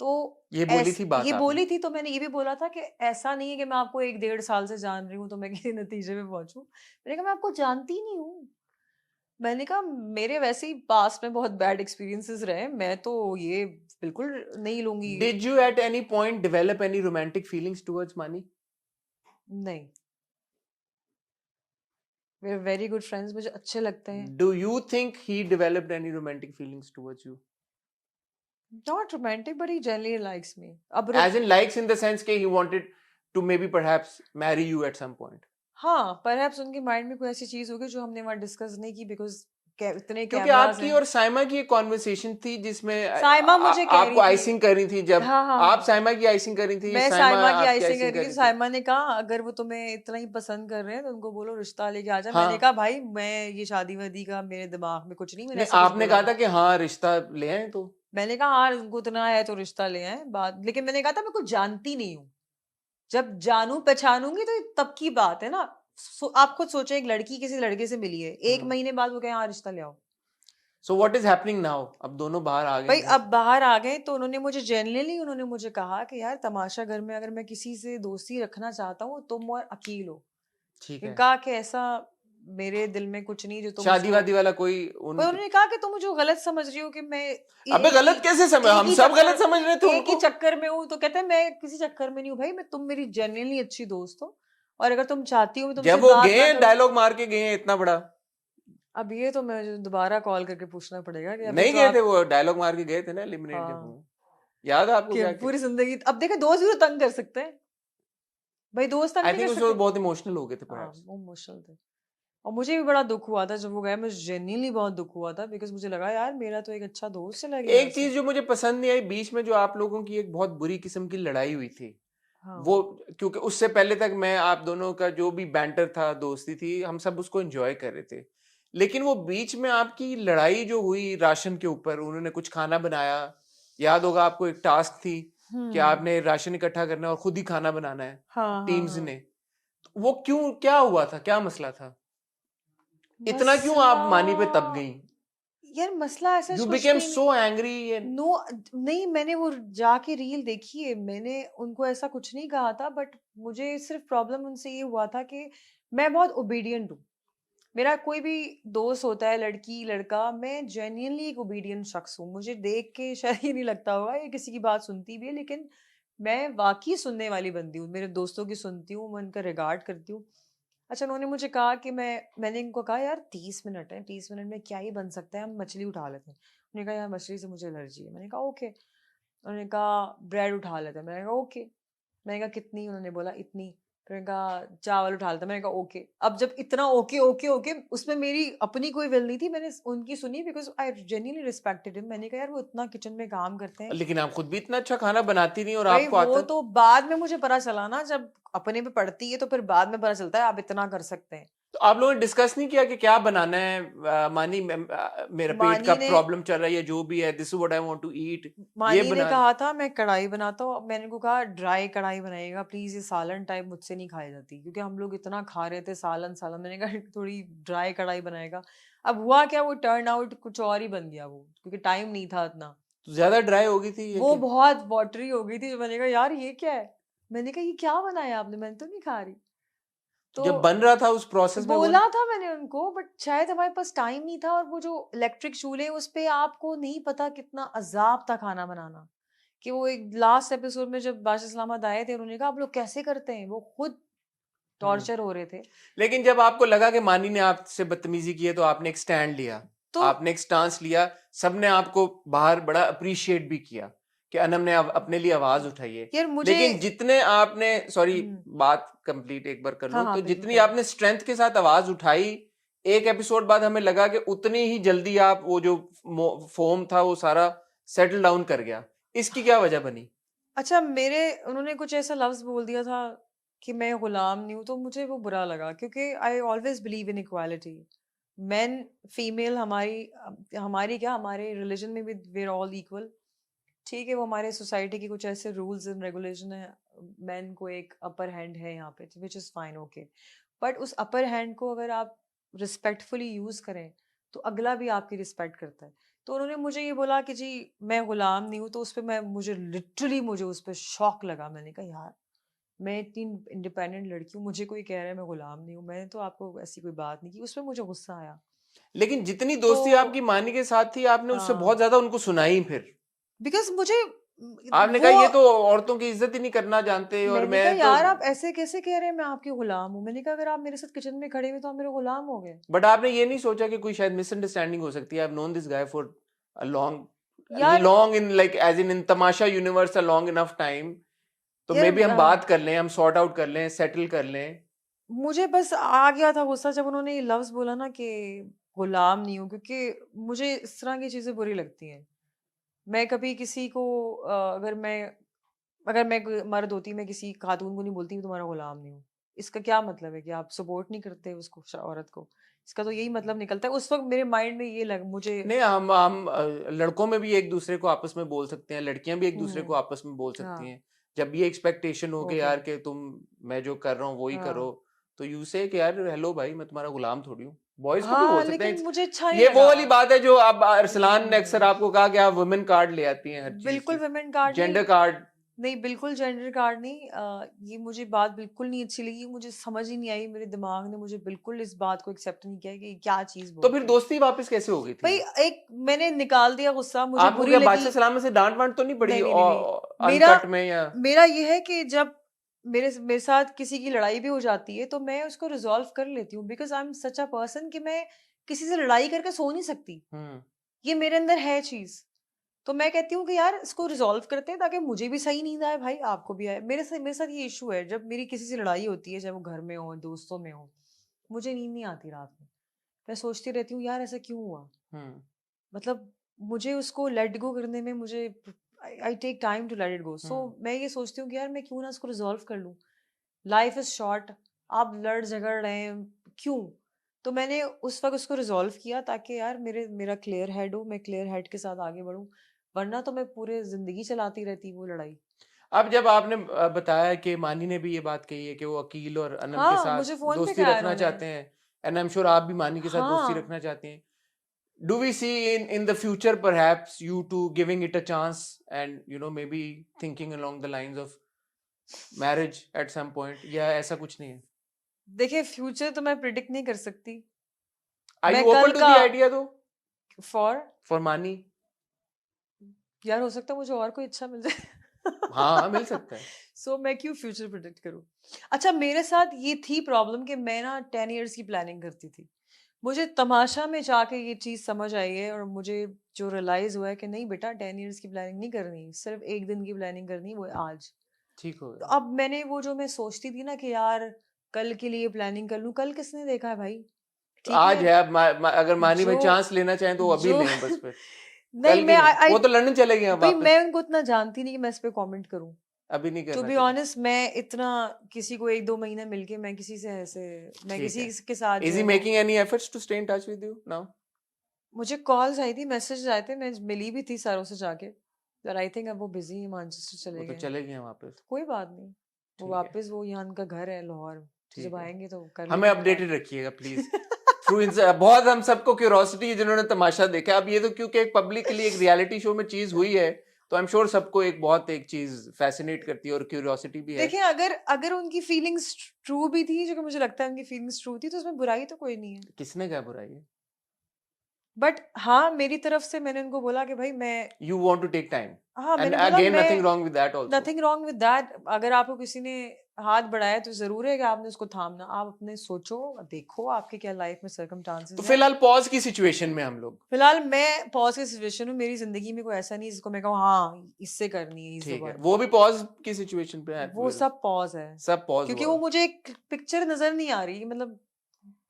तो ये बोली थी ये बात आपने? बोली थी, तो मैंने ये भी बोला था कि ऐसा नहीं है कि मैं आपको 1 डेढ़ साल से जान रही हूँ तो मैं किसी नतीजे पे पहुंचूं। मैंने कहा मैं आपको जानती ही नहीं हूँ, मैंने कहा मेरे वैसे ही पास्ट में बहुत बैड एक्सपीरियंसेस रहे, मैं तो ये बिल्कुल नहीं लूंगी। Did you at any point develop any romantic feelings towards Maani? नहीं, they are very good friends, मुझे अच्छे लगते हैं। Do you think he developed any romantic feelings towards you? Not romantic but he generally likes me. अब as in likes in the sense के he wanted to may be perhaps marry you at some point? हाँ perhaps उनके mind में कोई ऐसी चीज होगी जो हमने वहाँ डिस्कस नहीं की, बिकॉज इतने क्योंकि कैमरास आपकी हैं। और साइमा की एक कॉन्वर्सेशन थी जिसमें साइमा मुझे कह आपको रही थी, आइसिंग कर रही थी, जब हाँ हाँ आप हाँ, साइमा की आइसिंग कर रही थी, मैं साइमा साइमा की आपकी आइसिंग आइसिंग कर कर रही थी, रही थी। साइमा ने कहा अगर वो तुम्हें इतना ही पसंद कर रहे हैं तो उनको बोलो रिश्ता लेके आ जा। मैंने हाँ, कहा भाई मैं ये शादी वादी का मेरे दिमाग में कुछ नहीं, मैंने नहीं ऐसा कुछ आपने बोला कहा नहीं। था कि हाँ रिश्ता ले आए, तो मैंने कहा हाँ उनको इतना है तो रिश्ता ले आए बात, लेकिन मैंने कहा था मैं कुछ जानती नहीं हूँ, जब जानू पहचानूंगी तो तब की बात है ना। आप खुद सोचे, एक लड़की किसी लड़के से मिली है, 1 महीने बाद वो कहे हाँ रिश्ता ले आओ। So what is happening now? अब दोनों बाहर आ गए भाई हैं घर अब से। बाहर आ गए तो उन्होंने मुझे कहा कि यार तमाशा घर में अगर मैं किसी से दोस्ती रखना चाहता हूँ तुम और अकील हो। ठीक मैंने है, कहा कि ऐसा मेरे दिल में कुछ नहीं जो तुम शादी उसको, वादी वाला कोई पर उनके? उन्होंने कहा कि तुम मुझे गलत समझ रही हो कि मैं अबे एक ही गलत कैसे समझ, एक हम ही सब गलत चक्कर समझ रहे थे एक ही उनको। चक्कर में हूँ। तो कहते हैं मैं किसी चक्कर में नहीं हूँ भाई, मैं तुम मेरी जेन्युइनली अच्छी दोस्त हो और अगर तुम चाहती हो मैं तुमसे जब वो बात ना गए करूं। डायलॉग मार के गए हैं इतना बड़ा, अब ये तो मैं दोबारा कॉल करके पूछना पड़ेगा कि अभी नहीं तो गए थे, आप, वो डायलॉग मार के गए थे ना एलिमिनेट जब हाँ हुए। याद है आपको कि क्या? पूरी जिंदगी अब देखे दोस्त भी तो तंग कर सकते हैं भाई, दोस्त तंग आई नहीं थिंक कर उस सकते। वक्त बहुत इमोशनल हो गए थे हाँ परहैप्स। वो इमोशनल थे और मुझे भी बड़ा दुख हुआ था जब वो गए, मुझे जेन्युइनली बहुत दुख हुआ था, बिकॉज मुझे लगा यार मेरा तो एक अच्छा दोस्त चला गया यहाँ एक से। चीज जो मुझे पसंद नहीं आई बीच में, जो आप लोगों की एक बहुत बुरी किस्म की लड़ाई हुई थी, वो, हाँ। क्योंकि उससे पहले तक मैं आप दोनों का जो भी बैंटर था, दोस्ती थी, हम सब उसको एंजॉय कर रहे थे। लेकिन वो बीच में आपकी लड़ाई जो हुई राशन के ऊपर, उन्होंने कुछ खाना बनाया, याद होगा आपको, एक टास्क थी कि हम्म। आपने राशन इकट्ठा करना है और खुद ही खाना बनाना है, हाँ हाँ टीम्स हाँ। ने। वो क्यों, क्या हुआ था, क्या मसला था? इतना क्यों मसला, आप मानी पे तब गई? यार मसला ऐसा यू कुछ बिकेम भी नहीं। So angry. नो, नहीं, मैंने वो जाके रील देखी है, मैंने उनको ऐसा कुछ नहीं कहा था, बट मुझे सिर्फ प्रॉब्लम उनसे ये हुआ था कि मैं बहुत ओबीडियंट हूँ। मेरा कोई भी दोस्त होता है, लड़की लड़का, मैं जेन्युइनली एक ओबीडियंट शख्स हूँ। मुझे देख के शायद ये नहीं लगता होगा ये किसी की बात सुनती भी है, लेकिन मैं वाकई सुनने वाली बंदी हूँ, मेरे दोस्तों की सुनती हूँ, मैं उनका रिगार्ड करती हूँ। अच्छा, उन्होंने मुझे कहा कि मैंने इनको कहा यार 30 मिनट है, 30 मिनट में क्या ही बन सकता है, हम मछली उठा लेते हैं। उन्होंने कहा यार मछली से मुझे एलर्जी है। मैंने कहा ओके। उन्होंने कहा ब्रेड उठा लेते हैं। मैंने कहा ओके। मैंने कहा कितनी? उन्होंने बोला इतनी। फिर मैंने कहा चावल उठा लेते हैं। मैंने कहा ओके। अब जब इतना ओके ओके ओके, उसमें मेरी अपनी कोई विल नहीं थी, मैंने उनकी सुनी because I genuinely respected him. मैंने कहा यार वो इतना किचन में काम करते हैं। लेकिन आप खुद भी इतना अच्छा खाना बनाती नहीं और भाई आपको वो आता। तो बाद में मुझे पता चला ना, जब अपने पे पड़ती है तो फिर बाद में पता चलता है आप इतना कर सकते हैं। तो आप लोगों ने डिस्कस नहीं किया कि क्या बनाना है? मानी, मेरा पेट का मानी ने प्रॉब्लम चल रहा है या जो भी है, this is what I want to eat, ये मानी ने बना। कहा था मैं कढ़ाई बनाता हूँ। मैंने को कहा ड्राई कढ़ाई बनाइएगा प्लीज, ये सालन टाइप मुझसे नहीं खाई जाती, क्योंकि हम लोग इतना खा रहे थे सालन सालन। मैंने कहा थोड़ी ड्राई कढ़ाई बनाएगा। अब हुआ क्या, वो टर्न आउट कुछ और ही बन गया वो, क्योंकि टाइम नहीं था इतना। तो ज्यादा ड्राई हो गई थी ये वो कि? बहुत वाटरी हो गई थी। मैंने कहा यार ये क्या है। मैंने कहा ये क्या बनाया आपने, मैंने तो नहीं खा रही। तो तो जब बन रहा था उस प्रोसेस में वो। बोला था मैंने उनको, बट शायद हमारे पास टाइम नहीं था, और वो जो इलेक्ट्रिक चूल्हे उस पे आपको नहीं पता कितना अजाब था खाना बनाना। कि वो एक लास्ट एपिसोड में जब बादशाह सलामत आए थे, उन्होंने कहा आप लोग कैसे करते हैं, वो खुद हम्म। टॉर्चर हो रहे थे। लेकिन जब आपको लगा कि मानी ने आपसे बदतमीजी की है, तो आपने एक स्टैंड लिया, तो आपने एक स्टांस लिया, सबने आपको बाहर बड़ा अप्रिशिएट भी किया कि अनम ने अपने लिए आवाज उठाई है। यार मुझे, लेकिन जितने आपने, सॉरी, हम्म, बात कंप्लीट एक बार कर हाँ लूं, हाँ तो बिल्कुल जितनी करें। आपने स्ट्रेंथ के साथ आवाज उठाई, एक एपिसोड बाद हमें लगा कि उतनी ही जल्दी आप वो जो फोम था वो सारा सेटल डाउन कर गया। इसकी क्या वजह बनी? अच्छा, मेरे उन्होंने कुछ ऐसा लफ्ज बोल दिया था कि मैं गुलाम नहीं हूँ, तो मुझे वो बुरा लगा, क्योंकि I always believe in equality. Main female, हमारी हमारी क्या, हमारे रिलीजन में भी वेर ऑल इक्वल। ठीक है, वो हमारे सोसाइटी के कुछ ऐसे रूल्स एंड रेगुलेशन है, मैन को एक अपर हैंड है यहाँ पे, which is fine, okay. But उस अपर हैंड को अगर आप रिस्पेक्टफुली यूज़ करें तो अगला भी आपकी रिस्पेक्ट करता है। तो उन्होंने मुझे ये बोला कि जी मैं गुलाम नहीं हूँ, तो उस पर मुझे लिटरली मुझे उस पर शौक लगा। मैंने कहा यार मैं इतनी इंडिपेंडेंट लड़की हूँ, मुझे कोई कह रहा है मैं गुलाम नहीं हूँ, मैंने तो आपको ऐसी कोई बात नहीं की। उस पर मुझे गुस्सा आया। लेकिन जितनी तो दोस्ती आपकी मानी के साथ थी, आपने उससे बहुत हाँ, ज्यादा उनको सुनाई फिर। बिकॉज मुझे आपने कहा वो, ये तो औरतों की इज्जत ही नहीं करना जानते, और मैंने मैं कहा तो। यार आप ऐसे कैसे कह रहे हैं मैं आपकी गुलाम हूँ। मैंने कहा अगर आप मेरे साथ किचन में खड़े हुए तो आप मेरे गुलाम हो गए। बट आपने ये नहीं सोचा कि कोई शायद मिसअंडरस्टैंडिंग हो सकती है? I have known this guy for a long, यार long in, like as in Tamasha universe, a long enough time. तो मे यार बी हम बात कर लें, हम सॉर्ट आउट कर लें, सेटल कर लें। मुझे बस आ गया था गुस्सा जब उन्होंने ये लफ्ज बोला ना कि गुलाम नहीं हूँ, क्योंकि मुझे इस तरह की चीजें बुरी लगती हैं। मैं कभी किसी को अगर मैं कोई मर्द होती, मैं किसी खातून को नहीं बोलती कि तुम्हारा गुलाम नहीं हूँ। इसका क्या मतलब है कि आप सपोर्ट नहीं करते उसको, औरत को। इसका तो यही मतलब निकलता है। उस वक्त मेरे माइंड में ये लग मुझे। नहीं, हम लड़कों में भी एक दूसरे को आपस में बोल सकते हैं, लड़कियां भी एक दूसरे को हम्म। आपस में बोल सकती हाँ। हैं। जब ये एक्सपेक्टेशन हो कि ओके। यार कि तुम, मैं जो कर रहा हूँ वो ही करो, हाँ तो यू से कि यार हेलो भाई, मैं तुम्हारा गुलाम थोड़ी हूँ। बॉयज को भी हाँ, बोल सकते हैं। लेकिन मुझे अच्छा नहीं ये वो लगा। वाली बात है जो अब अरसलान ने अक्सर हम्म। आपको कहा कि आप वुमेन कार्ड ले आती हैं हर चीज बिल्कुल की, वुमेन कार्ड नहीं। Gender card. नहीं, बिल्कुल जेंडर कार्ड नहीं। ये मुझे बात बिल्कुल नहीं अच्छी लगी, मुझे समझ ही नहीं आई, मेरे दिमाग ने मुझे बिल्कुल इस बात को एक्सेप्ट नहीं किया कि ये क्या चीज तो फिर बोलते हैं। दोस्ती वापस कैसे हो गई थी भाई ये? एक मैंने निकाल दिया गुस्सा, मुझे आपको बुरी क्या लगी। बादशाह सलाम से डांट वांट तो नहीं पड़ी नहीं नहीं नहीं नहीं। मेरा अनकट में या? मेरा ये है कि जब मेरे मेरे साथ किसी की लड़ाई भी हो जाती है तो मैं उसको रिजॉल्व कर लेती हूँ, because I am such a person कि मैं किसी से लड़ाई करके सो नहीं सकती। हम्म। ये मेरे अंदर है चीज। तो मैं कहती हूँ कि यार इसको रिजॉल्व करते हैं ताकि मुझे भी सही नींद आए, भाई आपको भी आए। मेरे साथ ये इशू है, जब मेरी किसी से लड़ाई होती है, चाहे वो घर में हो दोस्तों में हो, मुझे नींद नहीं आती रात में, मैं सोचती रहती हूँ यार ऐसा क्यों हुआ, मतलब मुझे उसको लेट गो करने में मुझे I take time to let it go. So मैं ये सोचती हूँ कि यार मैं क्यों ना उसको रिजॉल्व कर लूँ, लाइफ इज शॉर्ट, आप लड़ झगड़ रहे हैं क्यों। तो मैंने उस वक्त उसको रिजॉल्व किया ताकि यार मेरा क्लियर हेड हो, मैं क्लियर हेड के साथ आगे बढ़ूं, वरना तो मैं पूरे जिंदगी चलाती रहती वो लड़ाई। अब जब आपने बताया कि मानी ने भी ये बात कही है कि वो अकील और अनम के हाँ, साथ मुझे फोन पे दोस्ती कहा रखना उन्होंने। चाहते हैं, एंड आई एम श्योर आप भी मानी के साथ दोस्ती हाँ, रखना चाहते हैं, do we see in the future perhaps you two giving it a chance and maybe thinking along the lines of marriage at some point, या ऐसा कुछ नहीं है? देखिए फ्यूचर तो मैं प्रिडिक्ट नहीं कर सकती, Are मैं you कल open to का the idea though for for Mani? यार हो सकता है मुझे और कोई अच्छा मिल जाए। हाँ, मिल सकता है। सो मैं क्यों फ्यूचर प्रिडिक्ट करूं। अच्छा मेरे साथ ये थी प्रॉब्लम कि मैं ना 10 इयर्स की प्लानिंग करती थी, मुझे तमाशा में जाके ये चीज समझ आई है और मुझे जो रियलाइज हुआ है कि नहीं बेटा 10 इयर्स की प्लानिंग नहीं करनी, सिर्फ एक दिन की प्लानिंग करनी, वो है आज। ठीक हो तो गया। अब मैंने वो जो मैं सोचती थी ना कि यार कल के लिए प्लानिंग कर लूं, कल किसने देखा है भाई, तो ठीक आज है। है, अब अगर मानी भाई जो चांस लेना चाहें तो वो अभी जो लें बस, फिर नहीं कल की मैं नहीं, आई वो तो लंदन चले गए हैं भाई वापस, मैं उनको इतना जानती नहीं कि मैं इस पे कमेंट करूं। अभी नहीं टू करना बी चाहिए। ऑनेस्ट मैं इतना किसी को 1-2 महीने मिलके मैं किसी से ऐसे मैं ठीक किसी है। के साथ जो Is है he वो making any efforts to stay in touch with you now? मुझे कॉल्स आई थी, मैसेज आए थे, मैं मिली भी थी सारों से जाके, पर आई थिंक अब वो बिजी है, मैनचेस्टर वो चले तो गए। चले गए हैं वापस। कोई बात नहीं, वो ठीक है, वापस वो यहाँ उनका घर है लाहौर, तो जब ठीक है। आएंगे तो कर हमें लेंगे बात। अपडेटेड रखिएगा प्लीज। थ्रू बहुत हम सबको क्यूरोसिटी है जिन्होंने तमाशा देखा। अब ये तो क्योंकि एक पब्लिकली एक रियलिटी शो में चीज हुई है, तो आई एम श्योर सबको एक चीज फैसिनेट करती है और क्यूरियोसिटी भी है। देखिए अगर अगर उनकी फीलिंग्स ट्रू भी थी, जो कि मुझे लगता है उनकी फीलिंग्स ट्रू थी, तो उसमें बुराई तो कोई नहीं है। किसने क्या बुराई है? बट हाँ मेरी तरफ से मैंने उनको बोला कि भाई मैं you want to take time, हाँ एंड मैंने बोला अगेन मैं nothing wrong with that also. Nothing wrong with that, अगर आपको किसी ने हाथ बढ़ाया तो जरूर है कि आपने उसको थामना, आप अपने सोचो देखो आपके क्या लाइफ में तो सर्कमस्टांसेस हैं। फिलहाल पॉज की सिचुएशन में हम लोग, फिलहाल मैं पॉज की सिचुएशन हूँ, मेरी जिंदगी में कोई ऐसा नहीं जिसको मैं कहूँ हाँ इससे करनी है, इज द ठीक है, वन। वो भी पॉज की सिचुएशन पे है, वो सब पॉज है, सब पॉज क्योंकि हुआ वो है। मुझे एक पिक्चर नजर नहीं आ रही, मतलब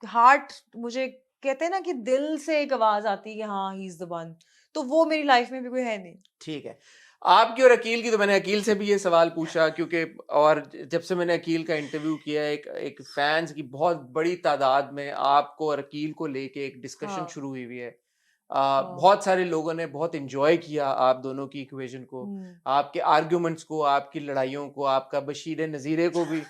हार्ट मुझे कहते हैं ना कि दिल से एक आवाज आती है कि हाँ ही इज द वन, तो वो मेरी लाइफ में भी कोई है नहीं। ठीक है। आपकी और अकील की, तो मैंने अकील से भी ये सवाल पूछा क्योंकि, और जब से मैंने अकील का इंटरव्यू किया, एक फैंस की बहुत बड़ी तादाद में आपको और अकील को लेके एक डिस्कशन हाँ शुरू हुई है। हाँ बहुत सारे लोगों ने बहुत एंजॉय किया आप दोनों की इक्वेशन को, आपके आर्ग्यूमेंट्स को, आपकी लड़ाइयों को, आपका बशीर नज़ीरे को भी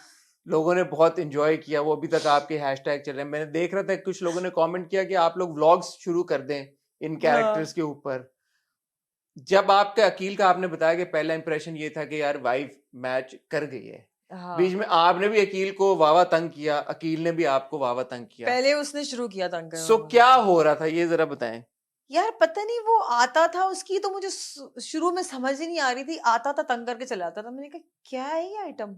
लोगों ने बहुत एंजॉय किया। वो अभी तक आपके हैशटैग चल रहे हैं। मैंने देख रहा था कुछ लोगों ने कमेंट किया कि आप लोग व्लॉग्स शुरू कर दें इन कैरेक्टर्स हाँ के ऊपर। जब आपके अकील का आपने बताया कि पहला इंप्रेशन ये था कि यार वाइफ मैच कर गई है, बीच हाँ में आपने भी अकील को वावा तंग किया, अकील ने भी आपको वावा तंग किया। पहले उसने शुरू किया तंग सो करना क्या मुझे। हो रहा था ये जरा बताएं। यार पता नहीं वो आता था उसकी, तो मुझे शुरू में समझ ही नहीं आ रही थी, आता था तंग करके चला आता था, मैंने कहा क्या है ये आइटम,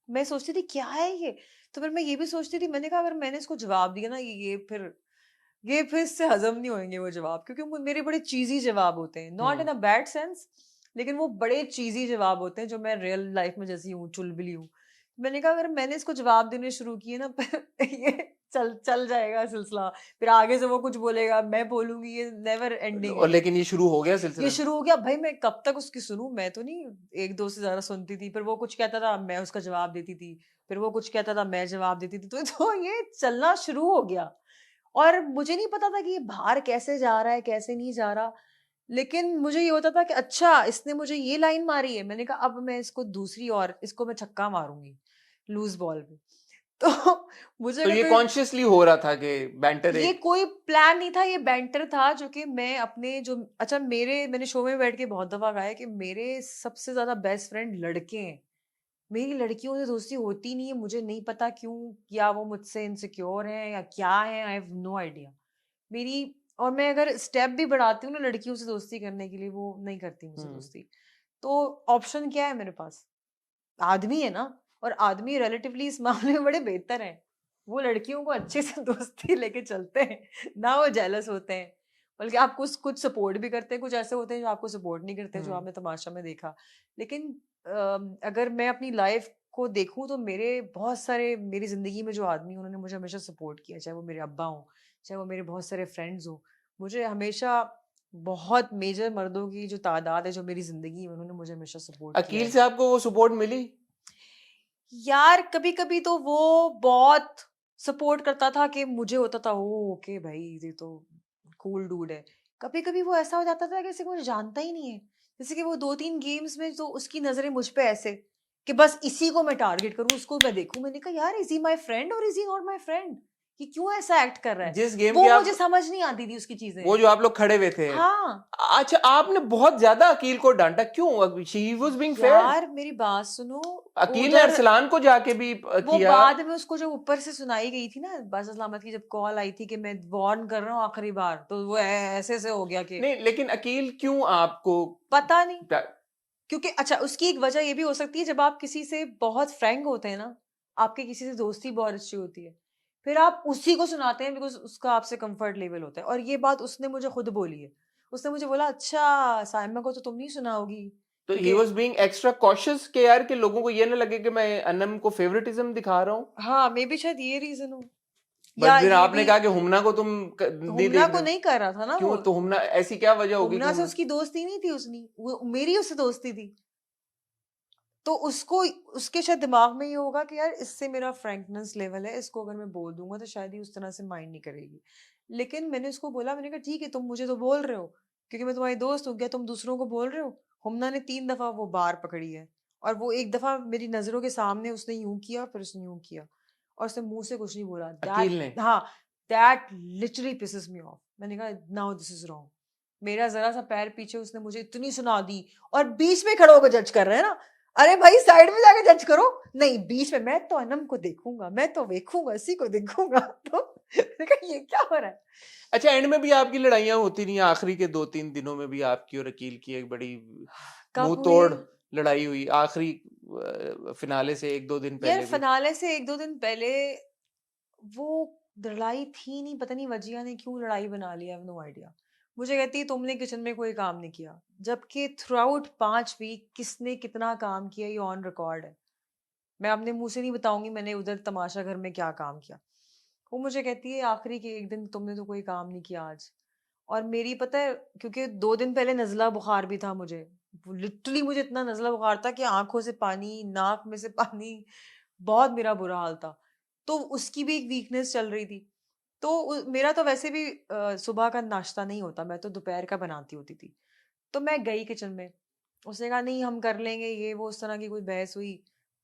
मैं सोचती थी क्या है ये, तो फिर मैं ये भी सोचती थी, मैंने कहा अगर मैंने इसको जवाब दिया ना ये फिर इससे हजम नहीं होंगे वो जवाब, क्योंकि मेरे बड़े चीजी जवाब होते हैं, not in a bad sense, लेकिन वो बड़े चीजी जवाब होते हैं जो मैं रियल लाइफ में जैसी हूँ चुलबुली हूँ। मैंने कहा अगर मैंने इसको जवाब देने शुरू किए ना फिर ये चल चल जाएगा सिलसिला, फिर आगे से वो कुछ बोलेगा मैं बोलूंगी, ये नेवर एंडिंग और है। लेकिन ये शुरू हो गया ये सिलसिला। शुरू हो गया भाई, मैं कब तक उसकी सुनूं, मैं तो नहीं 1-2 से ज्यादा सुनती थी, फिर वो कुछ कहता था मैं उसका जवाब देती थी, फिर वो कुछ कहता था मैं जवाब देती थी, तो ये चलना शुरू हो गया। और मुझे नहीं पता था कि ये बाहर कैसे जा रहा है कैसे नहीं जा रहा, लेकिन मुझे ये होता था कि अच्छा इसने मुझे ये लाइन मारी है, मैंने कहा अब मैं इसको दूसरी और इसको मैं छक्का मारूंगी लूज बॉल पे। तो मुझे तो अगर ये कोई कॉन्शियसली हो रहा था कि बैंटर ये एक, कोई प्लान नहीं था, ये बैंटर था जो कि मैं अपने जो अच्छा मैंने शो में बैठ के बहुत दफा कहा है कि मेरे सबसे ज्यादा बेस्ट फ्रेंड लड़के हैं, मेरी लड़कियों से दोस्ती होती नहीं है, मुझे नहीं पता क्यों, या वो मुझसे इनसिक्योर है या क्या है, आई हैव नो आइडिया। मेरी और मैं अगर स्टेप भी बढ़ाती हूँ ना लड़कियों से दोस्ती करने के लिए, वो नहीं करती मुझसे दोस्ती। तो ऑप्शन क्या है मेरे पास, आदमी है ना, और आदमी रिलेटिवली इस मामले में बड़े बेहतर हैं, वो लड़कियों को अच्छे से दोस्ती लेके चलते हैं ना, वो जेलस होते हैं, बल्कि आपको कुछ सपोर्ट भी करते हैं, कुछ ऐसे होते हैं जो आपको सपोर्ट नहीं करते, जो आपने तमाशा में देखा। लेकिन अगर मैं अपनी लाइफ को देखूं तो मेरे बहुत सारे मेरी जिंदगी में जो आदमी उन्होंने मुझे हमेशा सपोर्ट किया, चाहे वो मेरे अब्बा हो, चाहे वो मेरे बहुत सारे फ्रेंड्स हो। मुझे हमेशा बहुत मेजर मर्दों की जो तादाद है जो मेरी जिंदगी में, उन्होंने मुझे हमेशा सपोर्ट किया अकील है। से आपको वो सपोर्ट मिली? यार कभी कभी तो वो बहुत सपोर्ट करता था कि मुझे होता था ओ ओके भाई ये तो कूल डूड है। कभी कभी वो ऐसा हो जाता था कि जैसे मुझे जानता ही नहीं है, जैसे कि वो 2-3 गेम्स में तो उसकी नजरें मुझ पे ऐसे कि बस इसी को मैं टारगेट करूं, उसको मैं देखूं। मैंने कहा यार इज ही माय फ्रेंड और is he not my friend? कि क्यों ऐसा एक्ट कर रहा है? जिस गेम वो के मुझे आप, समझ नहीं आती थी उसकी वो चीजें। जो आप लोग खड़े हुए थे, हाँ अच्छा आपने बहुत ज्यादा अकील को डांटा क्यों? She was being fair. यार मेरी बात सुनो। अकील ने उधर अरसलान को जाके भी वो किया। बाद में उसको जब ऊपर से सुनाई गई थी ना, बादशाह सलामत की जब कॉल आई थी कि मैं वार्न कर रहा हूँ आखिरी बार, तो वो ऐसे से हो गया कि नहीं लेकिन अकील क्यों आपको पता नहीं। डा- क्योंकि अच्छा उसकी एक वजह ये भी हो सकती है, जब आप किसी से बहुत फ्रैंक होते हैं ना, आपके किसी से दोस्ती बहुत अच्छी होती है, फिर आप उसी को सुनाते हैं बिकॉज उसका आपसे कंफर्ट लेवल होता है। और ये बात उसने मुझे खुद बोली है। उसने मुझे बोला अच्छा साइमा को तो तुम नहीं सुनाओगी तो ही क्योंकि वाज बीइंग एक्स्ट्रा कॉशियस कि यार कि लोगों को ये ना लगे कि मैं अनम को फेवरेटिज्म दिखा रहा हूँ। हाँ मे भी शायद ये रीजन हो, बट या फिर ये आपने भी कहा कि हुमना को तुम नहीं हुमना देख को रहे हो। नहीं कर रहा था ना वो। क्यों? तो हुमना ऐसी क्या वजह होगी कि हुमना से हुमना? उसकी दोस्ती नहीं थी, उसनी वो मेरी उससे दोस्ती थी। तो उसको उसके शायद दिमाग में ये होगा कि यार इससे मेरा फ्रैंकनेस लेवल है, इसको अगर मैं बोल दूंगा तो शायद ही उस तरह से माइंड नहीं करेगी। लेकिन मैंने उसको बोला, मैंने कहा ठीक है तुम मुझे तो बोल रहे हो क्योंकि मैं तुम्हारी दोस्त हूँ, क्या तुम दूसरों को बोल रहे हो? हुमना ने 3 दफा वो बार पकड़ी है, और वो एक दफा मेरी नजरों के सामने उसने यूं किया, फिर उसने यूं किया, और उसने मुंह से कुछ नहीं बोला। अकील ने? दैट हाँ, that literally pisses me off. मैंने कहा नाउ दिस इज रॉन्ग। मेरा जरा सा पैर पीछे उसने मुझे इतनी सुना दी, और बीच में खड़े होकर जज कर रहे हैं ना। अरे भाई साइड में जाके जज करो। नहीं बीच में, मैं तो अनम को देखूंगा, मैं तो देखूंगा, इसी को देखूंगा। तो मैंने कहा ये क्या हो रहा है? अच्छा एंड में भी आपकी लड़ाइयाँ होती नहीं? आखिरी के 2-3 दिनों में भी आपकी और अकील की एक बड़ी कब मुंह हुई? तोड़ लड़ाई हुई आखिरी फिनाले से 1-2 दिन यार पहले भी। फिनाले से 1-2 दिन पहले वो लड़ाई थी नहीं, पता नहीं वजिया ने क्यों लड़ाई बना लिया, नो आइडिया। मुझे कहती है तुमने किचन में कोई काम नहीं किया, जबकि थ्रू आउट 5 वीक किसने कितना काम किया ये ऑन रिकॉर्ड है। मैं अपने मुंह से नहीं बताऊंगी मैंने उधर तमाशा घर में क्या काम किया। वो मुझे कहती है आखिरी के एक दिन तुमने तो कोई काम नहीं किया आज। और मेरी पता है, क्योंकि 2 दिन पहले नजला बुखार भी था मुझे, लिटरली मुझे इतना नजला बुखार था कि आंखों से पानी, नाक में से पानी, बहुत मेरा बुरा हाल था। तो उसकी भी एक वीकनेस चल रही थी। तो मेरा तो वैसे भी सुबह का नाश्ता नहीं होता, मैं तो दोपहर का बनाती होती थी। तो मैं गई किचन में, उसने कहा नहीं हम कर लेंगे ये वो, उस तरह की कोई बहस हुई।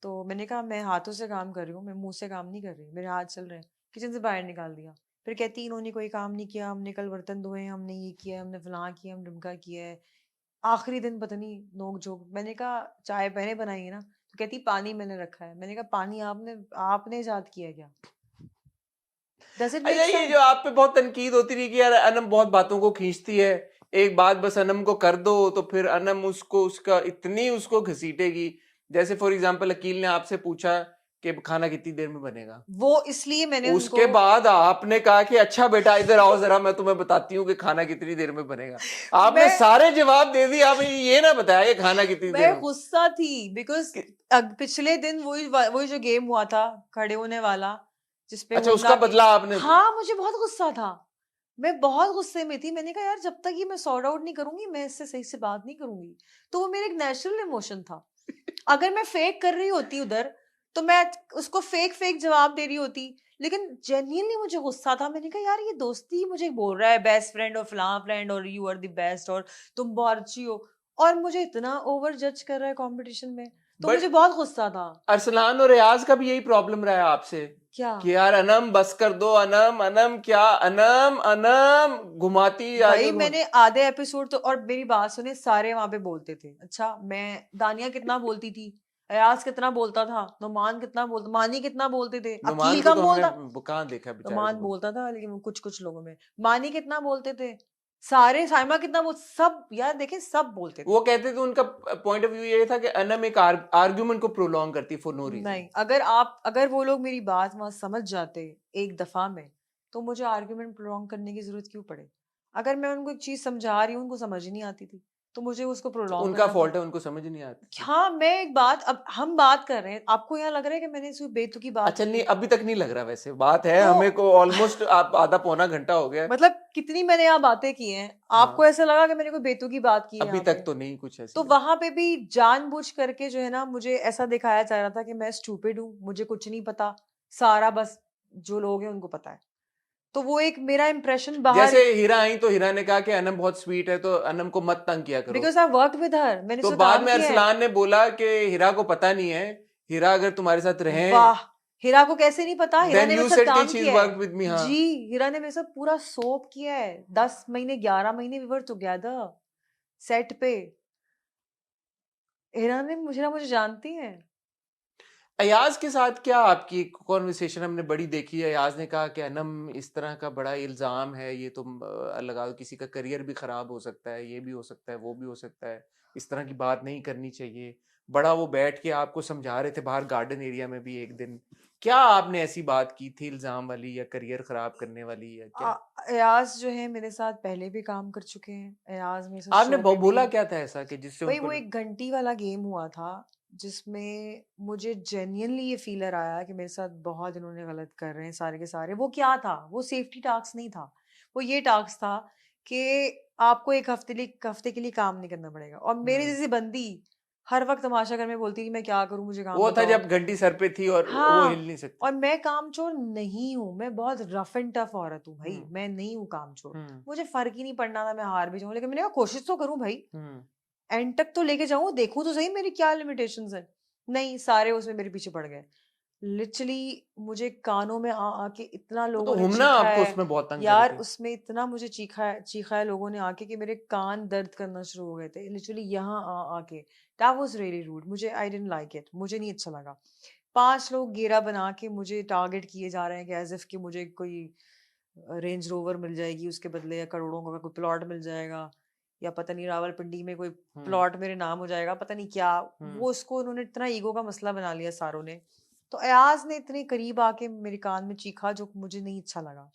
तो मैंने कहा मैं हाथों से काम कर रही हूँ, मैं मुंह से काम नहीं कर रही, मेरे हाथ चल रहे हैं। किचन से बाहर निकाल दिया। फिर कहती इन्होंने कोई काम नहीं किया, हमने कल बर्तन धोए, हमने ये किया, हमने फलां किया, हम ढिमका किया है। आखिरी दिन पता नहीं नोक झोंक। मैंने कहा चाय मैंने बनाई है ना? तो कहती पानी मैंने रखा है। मैंने कहा पानी आपने आपने इजाद किया क्या? डज इट अच्छा मेक ये सेंस? जो आप पे बहुत तनकीद होती रही कि यार अनम बहुत बातों को खींचती है, एक बात बस अनम को कर दो तो फिर अनम उसको उसका इतनी उसको घसीटेगी। जैसे फॉर एग्जांपल अकील ने आपसे पूछा कि खाना कितनी देर में बनेगा, वो इसलिए मैंने उनको उसके बाद आपने कहा कि अच्छा बेटा इधर आओ जरा मैं तुम्हें बताती हूँ कि खाना कितनी देर में बनेगा। आपने मैं सारे जवाब दे दिए, आपने ये ना बताया कि खाना कितनी देर मैं में। गुस्सा थी बिकॉज कि- पिछले दिन वही जो गेम हुआ था खड़े होने वाला, जिसपे अच्छा हुमना उसका ने, बदला आपने? हाँ मुझे बहुत गुस्सा था। मैं बहुत गुस्से में थी। मैंने कहा यार जब तक ये मैं सॉर्ट आउट नहीं करूंगी मैं इससे सही से बात नहीं करूंगी। तो वो मेरा एक नेचुरल इमोशन था। अगर मैं फेक कर रही होती उधर तो मैं उसको फेक फेक जवाब दे रही होती। लेकिन जेन्युइनली मुझे गुस्सा था। मैंने कहा यार ये दोस्ती मुझे बोल रहा है बेस्ट फ्रेंड और फलां फ्रेंड और यू आर द बेस्ट और तुम बहुत अच्छी हो, और मुझे इतना ओवर जज कर रहा है कंपटीशन में। तो बट मुझे बहुत गुस्सा था। अरसलान और रियाज का भी यही प्रॉब्लम रहा है आपसे क्या कि यार अनम बस कर दो, अनम अनम क्या अनम अनम घुमाती जा रही भाई हो मैंने आधे एपिसोड तो, और मेरी बात सुने, सारे वहां पे बोलते थे। अच्छा मैं दानिया कितना बोलती थी, अयाज कितना बोलता था, नुमान कितना बोलता, मानी कितना बोलते थे, नुमान अकील को कम तो बोलता। हमने कहाँ देखा बेचारे को नुमान बोल। बोलता था लेकिन कुछ कुछ लोगों में। मानी कितना बोलते थे, सारे साइमा कितना बोल, सब यार देखे सब बोलते थे। वो कहते थे उनका पॉइंट ऑफ व्यू ये था कि अनम एक आर्ग्यूमेंट को प्रोलॉन्ग करती फॉर नो रीजन। नहीं, अगर वो लोग मेरी बात वहां समझ जाते एक दफा में, तो मुझे आर्गुमेंट प्रोलॉन्ग करने की जरूरत क्यों पड़े? अगर मैं उनको एक चीज समझा रही हूँ उनको समझ ही नहीं आती थी, तो मुझे उसको तो प्रोलॉन्ग उनका करना फॉल्ट पड़ा। है, उनको समझ नहीं आती। हाँ, मैं एक बात, अब हम बात कर रहे हैं, आपको यहाँ लग रहा है कि मैंने इसमें बेतुकी बात अच्छा की नहीं, है? अभी तक नहीं लग रहा, वैसे बात है, तो हमें को ऑलमोस्ट आप आधा पौना घंटा हो गया है। मतलब कितनी मैंने यहाँ बातें की हैं, आपको हाँ, ऐसा लगा कि मैंने कोई बेतुकी बात की है अभी यहाँ तक पे? तो नहीं कुछ ऐसी तो बात। वहां पे भी जानबूझ करके जो है ना, मुझे ऐसा दिखाया जा रहा था कि मैं स्टूपिड हूँ, मुझे कुछ नहीं पता, सारा बस जो लोग हैं उनको पता है। तो वो एक मेरा इंप्रेशन बाहर, जैसे हीरा आई तो हीरा ने कहा कि अनम बहुत स्वीट है, तो अनम को मत तंग किया करो। Because I work with her, मैंने तो उससे बाद काम में किया है। अरसलान ने बोला कि हीरा को पता नहीं है, हीरा अगर तुम्हारे साथ रहे वाह, हीरा को कैसे नहीं पता? हीरा देन ने यू मेरे साथ सेड कि काम शी इज किया वर्क है विद मी। हाँ, जी, हीरा ने मेरे साथ पूरा सोप किया है, 10 महीने 11 महीने वी वर टुगेदर सेट पे। हीरा मुझे जानती है। अयाज के साथ क्या आपकी कॉन्वर्सेशन हमने बड़ी देखी है। अयाज ने कहा कि अनम इस तरह का बड़ा इल्जाम है, ये तुम लगा दो, किसी का करियर भी खराब हो सकता है, ये भी हो सकता है, वो भी हो सकता है, इस तरह की बात नहीं करनी चाहिए। बड़ा वो बैठ के आपको समझा रहे थे बाहर गार्डन एरिया में भी एक दिन। क्या आपने ऐसी बात की थी इल्जाम वाली, या करियर खराब करने वाली, या क्या? अयाज जो है मेरे साथ पहले भी काम कर चुके हैं, अयाज मेरे साथ आपने शो पे भी। बोला क्या था ऐसा कि जिससे भाई उनको वो एक घंटी वाला गेम हुआ था, जिसमें मुझे जेन्युइनली ये फीलर आया कि मेरे साथ बहुत इन्होंने गलत कर रहे हैं सारे के सारे। वो क्या था, वो सेफ्टी टास्क नहीं था, वो ये टास्क था कि आपको एक हफ्ते के लिए काम नहीं करना पड़ेगा, और मेरे हम्म, जैसी बंदी हर वक्त तमाशा कर में बोलती है कि मैं क्या करूं, मुझे काम वो था बताओ। जब घंटी सर पे थी और वो हिल हाँ, नहीं सकती। और मैं कामचोर नहीं हूँ, मैं बहुत रफ एंड टफ औरत हूँ भाई, हम्म, मैं नहीं हूँ कामचोर। हम्म, मुझे फर्क ही नहीं पड़ना था, मैं हार भी जाऊं, लेकिन मैंने कहा कोशिश तो करूं भाई, हम्म, एंड तक तो लेके जाऊं, देखूं तो सही मेरी क्या लिमिटेशंस है। नहीं, सारे उसमें मेरे पीछे पड़ गए। लिटरली मुझे कानों में आ आके इतना तो लोगों ने हुमना चीखा आपको है उसमें बहुत तंग कर रही यार, थी। उसमें इतना मुझे चीखा है लोगों ने आके कि मेरे कान दर्द करना शुरू हो गए थे, लिटरली यहाँ आ आके। दैट वाज रियली रूड, मुझे आई डिडंट लाइक इट, मुझे नहीं अच्छा लगा। 5 लोग घेरा बना के मुझे टारगेट किए जा रहे हैं कि एज़ इफ कि मुझे कोई रेंज रोवर मिल जाएगी उसके बदले, या करोड़ों का कोई प्लॉट मिल जाएगा, या पता नहीं रावलपिंडी में कोई हम्म, प्लॉट मेरे नाम हो जाएगा, पता नहीं क्या। हम्म, वो उसको उन्होंने इतना ईगो का मसला बना लिया सारों ने। तो अयाज ने इतने करीब आके मेरे कान में चीखा जो मुझे नहीं अच्छा लगा।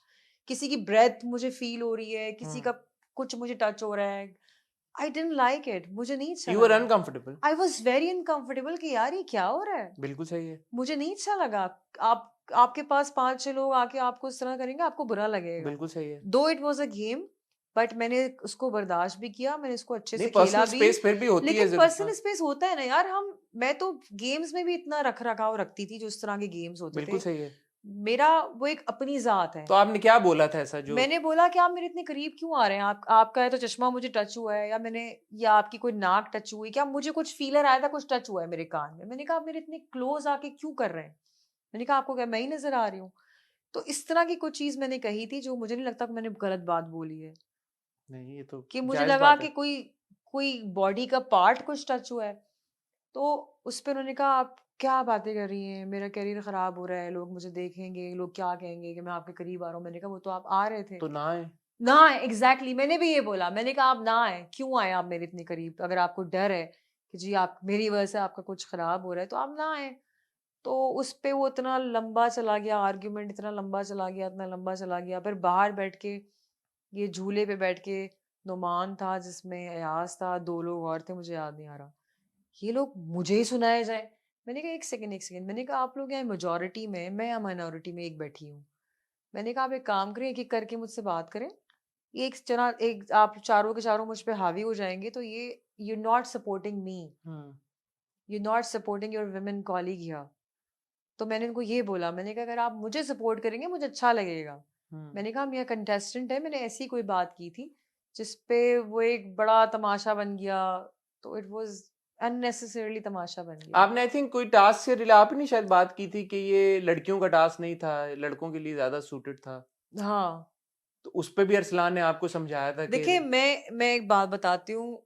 किसी की ब्रेथ मुझे फील हो रही है, किसी हम्म। का कुछ मुझे टच हो रहा है, आई डिडंट लाइक इट, मुझे नहीं अच्छा यू वर लगा। Uncomfortable. I was very uncomfortable कि यार ये क्या हो रहा है, बिल्कुल सही है। मुझे नहीं अच्छा लगा। आप आपके पास 5-6 लोग आके आपको इस तरह करेंगे, आपको बुरा लगेगा। बिल्कुल सही है। दो it was a game, but मैंने उसको बर्दाश्त भी किया, मैंने उसको अच्छे नहीं, से खेला पर्सनल भी। स्पेस फिर भी होती है लेकिन जरूर। पर्सनल हाँ, स्पेस होता है ना यार, मैं तो गेम्स में भी इतना रख-रखाव रखती थी, जो इस तरह के गेम्स होते बिल्कुल थे। सही है। मेरा वो एक अपनी ज़ात है। तो आपने क्या बोला था ऐसा जो? मैंने बोला कि आप मेरे इतने करीब क्यों आ रहे हैं? आपका है तो चश्मा मुझे टच हुआ है, या आपकी कोई नाक टच हुई, क्या मुझे कुछ फीलर आया था, कुछ टच हुआ है मेरे कान में। मैंने कहा आप मेरे इतने क्लोज़ आके क्यों कर रहे हैं? मैंने कहा आपको क्या मैं ही नज़र आ रही हूँ? तो इस तरह की कुछ चीज़ मैंने कही थी, जो मुझे नहीं लगता कि मैंने गलत बात बोली है। नहीं, ये तो कि मुझे जायज लगा बात कि है। कोई कोई बॉडी का पार्ट कुछ टच हुआ है। तो उस पे उन्होंने कहा आप क्या बातें कर रही हैं? मेरा करियर खराब हो रहा है, लोग मुझे देखेंगे, लोग क्या कहेंगे कि मैं आपके करीब आ रहा हूँ। मैंने कहा वो तो आप आ रहे थे। तो ना है। ना आए, एग्ज़ैक्टली मैंने भी ये बोला। मैंने कहा आप ना आए, क्यों आए आप मेरे इतने करीब? अगर आपको डर है कि जी आप मेरी वज़ह से आपका कुछ खराब हो रहा है, तो आप ना आए। तो उस पे वो इतना लंबा चला गया आर्गुमेंट, इतना लंबा चला गया, इतना लंबा चला गया। फिर बाहर बैठ के, ये झूले पे बैठ के, नुमान था जिसमें अयाज था, 2 लोग और थे, मुझे याद नहीं आ रहा। ये लोग मुझे ही सुनाए जाए। मैंने कहा एक सेकंड, मैंने कहा आप लोग यहाँ मेजॉरिटी में, मैं यहाँ माइनॉरिटी में एक बैठी हूँ। मैंने कहा आप एक काम करें, एक-एक करके मुझसे बात करें। एक आप चारों के चारों मुझ पे हावी हो जाएँगे, तो ये you not supporting me, hmm, you not supporting your women colleague here. तो मैंने उनको ये बोला, मैंने कहा अगर आप मुझे सपोर्ट करेंगे मुझे अच्छा लगेगा। हम्म। मैंने कहा हम यहाँ कंटेस्टेंट है, मैंने ऐसी कोई बात की थी जिस पे वो एक बड़ा तमाशा बन गया, तो इट वाज़ अननेसेसरीली तमाशा बन गया। आपने आई थिंक कोई टास्क से रिले आपने शायद बात की थी कि ये लड़कियों का टास्क नहीं था, लड़कों के लिए ज्यादा सूटेड था। हाँ, तो उस पे भी अरसलान ने आपको समझाया था कि देखिए मैं एक बात बताती हूँ,